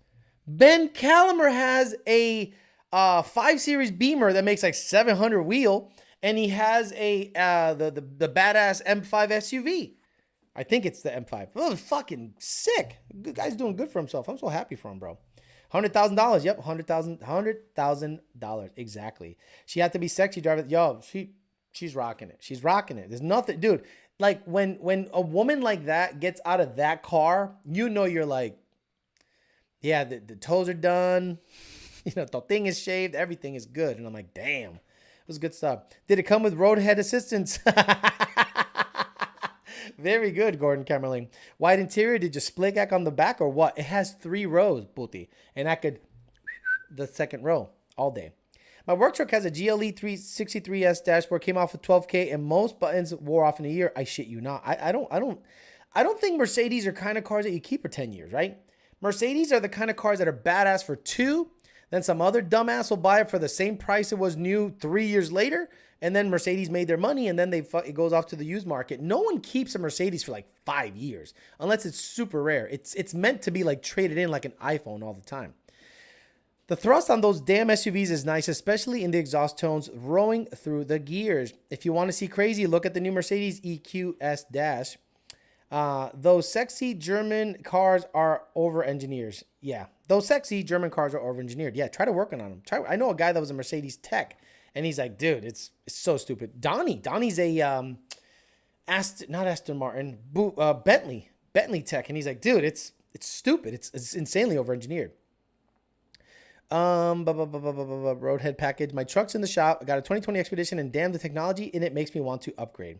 Ben Calamer has a 5 Series Beamer that makes like 700 wheel, and he has a the badass M5 SUV. I think it's the M5. Oh, fucking sick. Good guy's doing good for himself. I'm so happy for him, bro. $100,000. Yep, $100,000. Exactly. She had to be sexy driver. Yo, she's rocking it. She's rocking it. There's nothing, dude. Like, when a woman like that gets out of that car, you know, you're like, yeah, the toes are done. You know, the thing is shaved. Everything is good. And I'm like, damn, it was good stuff. Did it come with road head assistance? Very good, Gordon Camerling. White interior, did you split back on the back or what? It has 3 rows, Puti. And I could, the second row all day. My work truck has a GLE 363S dashboard, came off with 12K, and most buttons wore off in a year. I shit you not. I don't think Mercedes are kind of cars that you keep for 10 years, right? Mercedes are the kind of cars that are badass for 2. Then some other dumbass will buy it for the same price it was new 3 years later. And then Mercedes made their money, and then it goes off to the used market. No one keeps a Mercedes for like 5 years unless it's super rare. It's meant to be like traded in like an iPhone all the time. The thrust on those damn SUVs is nice, especially in the exhaust tones rolling through the gears. If you want to see crazy, look at the new Mercedes EQS Dash. Those sexy German cars are over-engineered. Yeah, those sexy German cars are over-engineered. Yeah, try to work on them. I know a guy that was a Mercedes tech, and he's like, dude, it's so stupid. Donnie's a not Aston Martin, Bentley tech, and he's like, dude, it's stupid. It's insanely over-engineered. Roadhead package. My truck's in the shop. I got a 2020 Expedition, and damn, the technology in it makes me want to upgrade.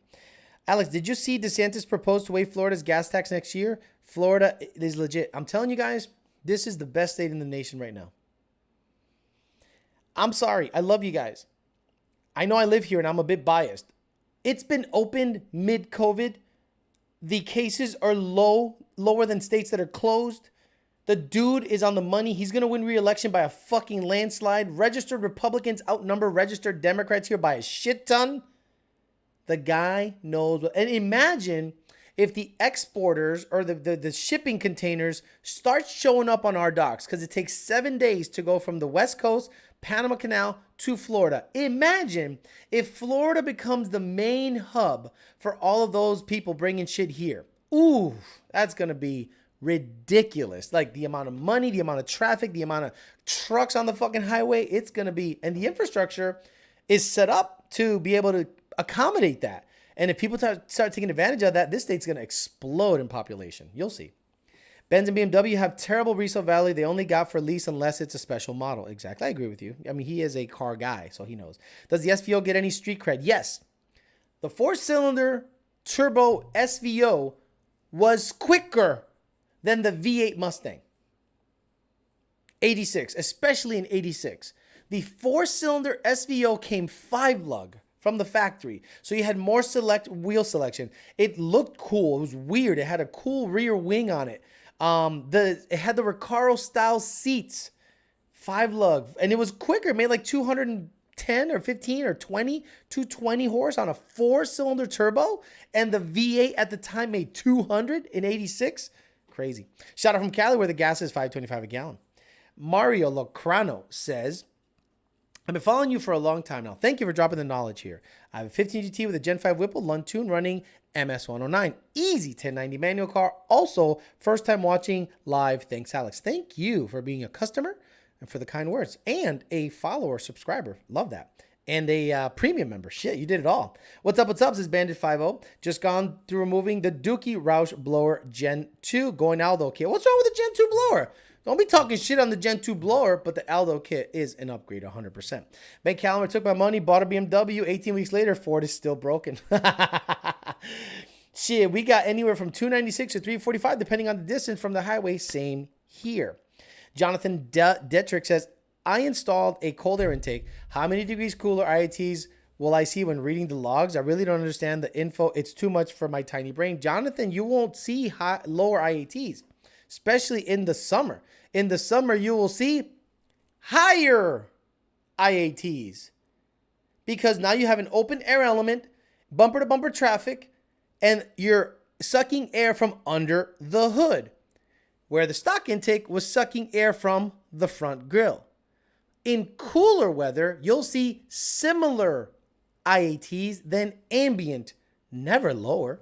Alex, did you see DeSantis propose to waive Florida's gas tax next year? Florida is legit. I'm telling you guys, this is the best state in the nation right now. I'm sorry. I love you guys. I know I live here and I'm a bit biased. It's been opened mid-COVID. The cases are lower than states that are closed. The dude is on the money. He's going to win re-election by a fucking landslide. Registered Republicans outnumber registered Democrats here by a shit ton. The guy knows what. And imagine if the exporters or the shipping containers start showing up on our docks, because it takes 7 days to go from the West Coast, Panama Canal to Florida. Imagine if Florida becomes the main hub for all of those people bringing shit here. Ooh, that's going to be ridiculous. Like the amount of money, the amount of traffic, the amount of trucks on the fucking highway, it's going to be, and the infrastructure is set up to be able to accommodate that. And if people start taking advantage of that, this state's going to explode in population. You'll see. Benz and BMW have terrible resale value. They only got for lease unless it's a special model. Exactly. I agree with you. I mean, he is a car guy, so he knows. Does the SVO get any street cred? Yes. The 4-cylinder turbo SVO was quicker than the V8 Mustang. 86, especially in 86. The 4-cylinder SVO came 5-lug from the factory. So you had more select wheel selection. It looked cool. It was weird. It had a cool rear wing on it. It had the Recaro style seats, 5-lug, and it was quicker. It made like 210 or 15 or 20, 220 horse on a 4-cylinder turbo, and the V8 at the time made 200 in 86. Crazy. Shout out from Cali where the gas is $5.25 a gallon. Mario Locrano says, I've been following you for a long time now. Thank you for dropping the knowledge here. I have a 15 GT with a Gen 5 Whipple Lund tune running MS-109. Easy 1090 manual car. Also, first time watching live. Thanks, Alex. Thank you for being a customer and for the kind words. And a follower, subscriber. Love that. And a premium member. Shit, you did it all. What's up, This is Bandit50. Just gone through removing the Dookie Roush blower Gen 2. Going Aldo kit. What's wrong with the Gen 2 blower? Don't be talking shit on the Gen 2 blower, but the Aldo kit is an upgrade 100%. Ben Callender took my money, bought a BMW. 18 weeks later, Ford is still broken. Shit, we got anywhere from 296 to 345, depending on the distance from the highway. Same here. Jonathan Detrick says, I installed a cold air intake. How many degrees cooler IATs will I see when reading the logs? I really don't understand the info. It's too much for my tiny brain. Jonathan, you won't see lower IATs, especially in the summer. In the summer, you will see higher IATs because now you have an open air element, bumper to bumper traffic, and you're sucking air from under the hood, where the stock intake was sucking air from the front grille. In cooler weather, you'll see similar IATs than ambient, never lower.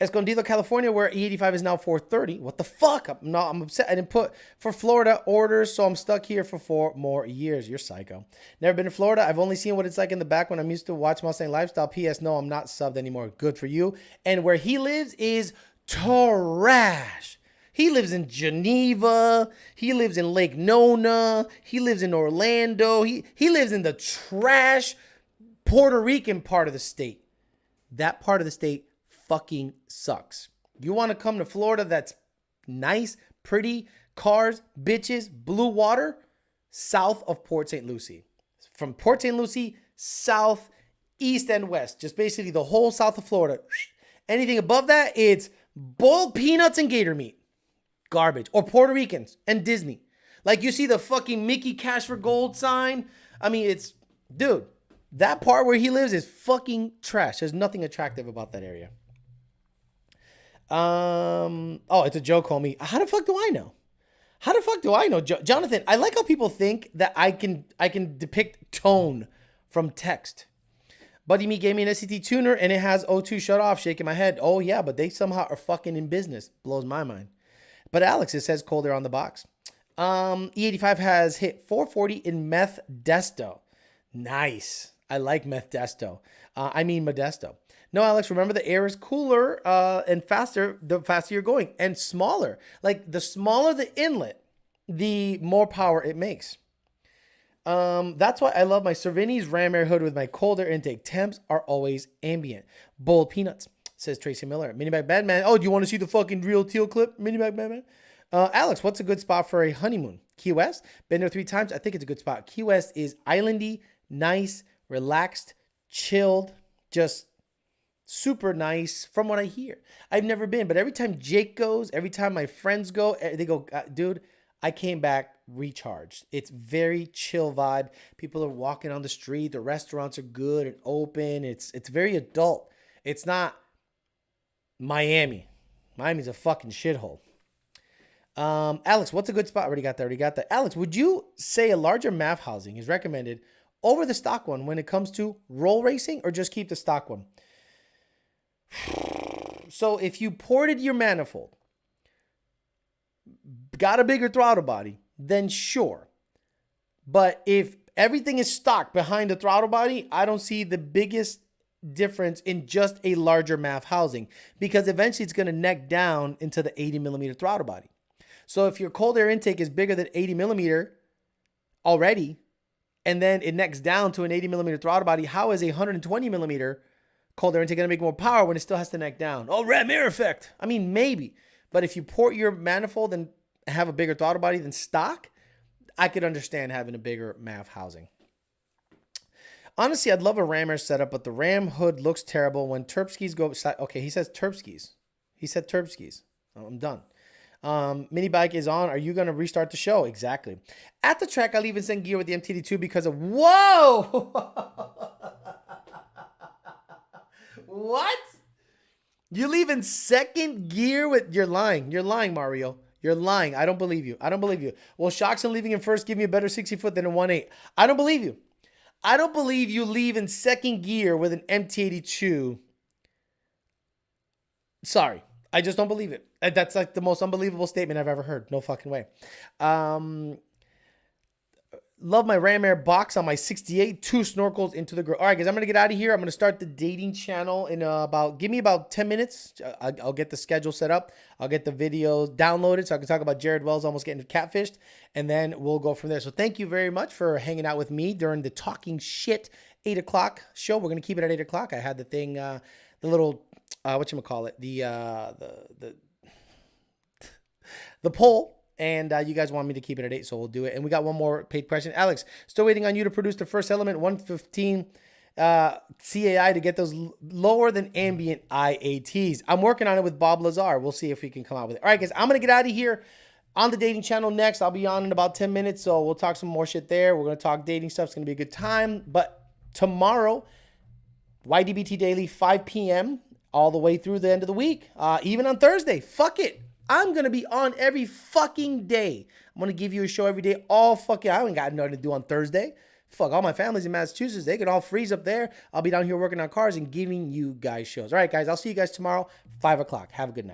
Escondido, California, where E85 is now 430. What the fuck? I'm upset. I didn't put for Florida orders, so I'm stuck here for 4 more years. You're psycho. Never been to Florida. I've only seen what it's like in the back when I'm used to watch Mustang Lifestyle. P.S. No, I'm not subbed anymore. Good for you. And where he lives is trash. He lives in Geneva. He lives in Lake Nona. He lives in Orlando. He lives in the trash Puerto Rican part of the state. That part of the state fucking sucks. You want to come to Florida that's nice, pretty, cars, bitches, blue water, south of Port St. Lucie. From Port St. Lucie, south, east, and west. Just basically the whole south of Florida. Anything above that, it's boiled peanuts and gator meat. Garbage. Or Puerto Ricans and Disney. Like you see the fucking Mickey Cash for Gold sign. I mean, it's, dude, that part where he lives is fucking trash. There's nothing attractive about that area. It's a joke, homie. How the fuck do I know? How the fuck do I know? Jonathan, I like how people think that I can depict tone from text. Buddy Me gave me an SCT tuner and it has O2 shut off, shaking my head. Oh yeah, but they somehow are fucking in business. Blows my mind. But Alex, it says cold air on the box. E85 has hit 440 in Meth Desto. Nice. I like Meth Desto. Modesto. No, Alex, remember the air is cooler and faster the faster you're going. And smaller. Like the smaller the inlet, the more power it makes. That's why I love my Cervini's ram air hood with my cold air intake. Temps are always ambient. Bold peanuts, says Tracy Miller. Minibag Badman. Oh, do you want to see the fucking real teal clip? Minibag Badman. Alex, what's a good spot for a honeymoon? Key West. Been there 3 times. I think it's a good spot. Key West is islandy, nice, relaxed, chilled, just super nice from what I hear. I've never been, but every time Jake goes, every time my friends go, they go, dude, I came back recharged. It's very chill vibe. People are walking on the street. The restaurants are good and open. It's very adult. It's not Miami. Miami's a fucking shithole. Alex, what's a good spot? Already got that. Alex, would you say a larger MAF housing is recommended over the stock one when it comes to roll racing, or just keep the stock one? So if you ported your manifold, got a bigger throttle body, then sure. But if everything is stock behind the throttle body, I don't see the biggest difference in just a larger MAF housing, because eventually it's going to neck down into the 80 millimeter throttle body. So if your cold air intake is bigger than 80 millimeter already, and then it necks down to an 80 millimeter throttle body, how is a 120 millimeter cold air intake going to make more power when it still has to neck down? Oh, ram air effect. I mean, maybe. But if you port your manifold and have a bigger throttle body than stock, I could understand having a bigger MAF housing. Honestly, I'd love a Ram Air setup, but the Ram hood looks terrible when Terpskis go... Okay, he says Terpskis. He said Terpskis. I'm done. Mini bike is on. Are you going to restart the show? Exactly. At the track, I'll even send gear with the MTD2 because of... Whoa! What? You leave in second gear with... You're lying. You're lying, Mario. You're lying. I don't believe you. I don't believe you. Well, Shoxon leaving in first give me a better 60 foot than a 1.8. I don't believe you. I don't believe you leave in second gear with an MT82. Sorry. I just don't believe it. That's like the most unbelievable statement I've ever heard. No fucking way. Love my Ram Air box on my 68. 2 snorkels into the grill. All right, guys, I'm going to get out of here. I'm going to start the dating channel in give me about 10 minutes. I'll get the schedule set up. I'll get the videos downloaded so I can talk about Jared Wells almost getting catfished. And then we'll go from there. So thank you very much for hanging out with me during the Talking Shit 8 o'clock show. We're going to keep it at 8 o'clock. I had the thing, the little, whatchamacallit, the poll. And you guys want me to keep it at 8, so we'll do it. And we got one more paid question. Alex, still waiting on you to produce the first element 115 CAI to get those lower than ambient IATs. I'm working on it with Bob Lazar. We'll see if we can come out with it. All right, guys, I'm going to get out of here on the dating channel next. I'll be on in about 10 minutes, so we'll talk some more shit there. We're going to talk dating stuff. It's going to be a good time. But tomorrow, YDBT Daily, 5 p.m., all the way through the end of the week. Even on Thursday. Fuck it. I'm going to be on every fucking day. I'm going to give you a show every day. All fucking... I ain't got nothing to do on Thursday. Fuck, all my family's in Massachusetts. They can all freeze up there. I'll be down here working on cars and giving you guys shows. All right, guys. I'll see you guys tomorrow, 5 o'clock. Have a good night.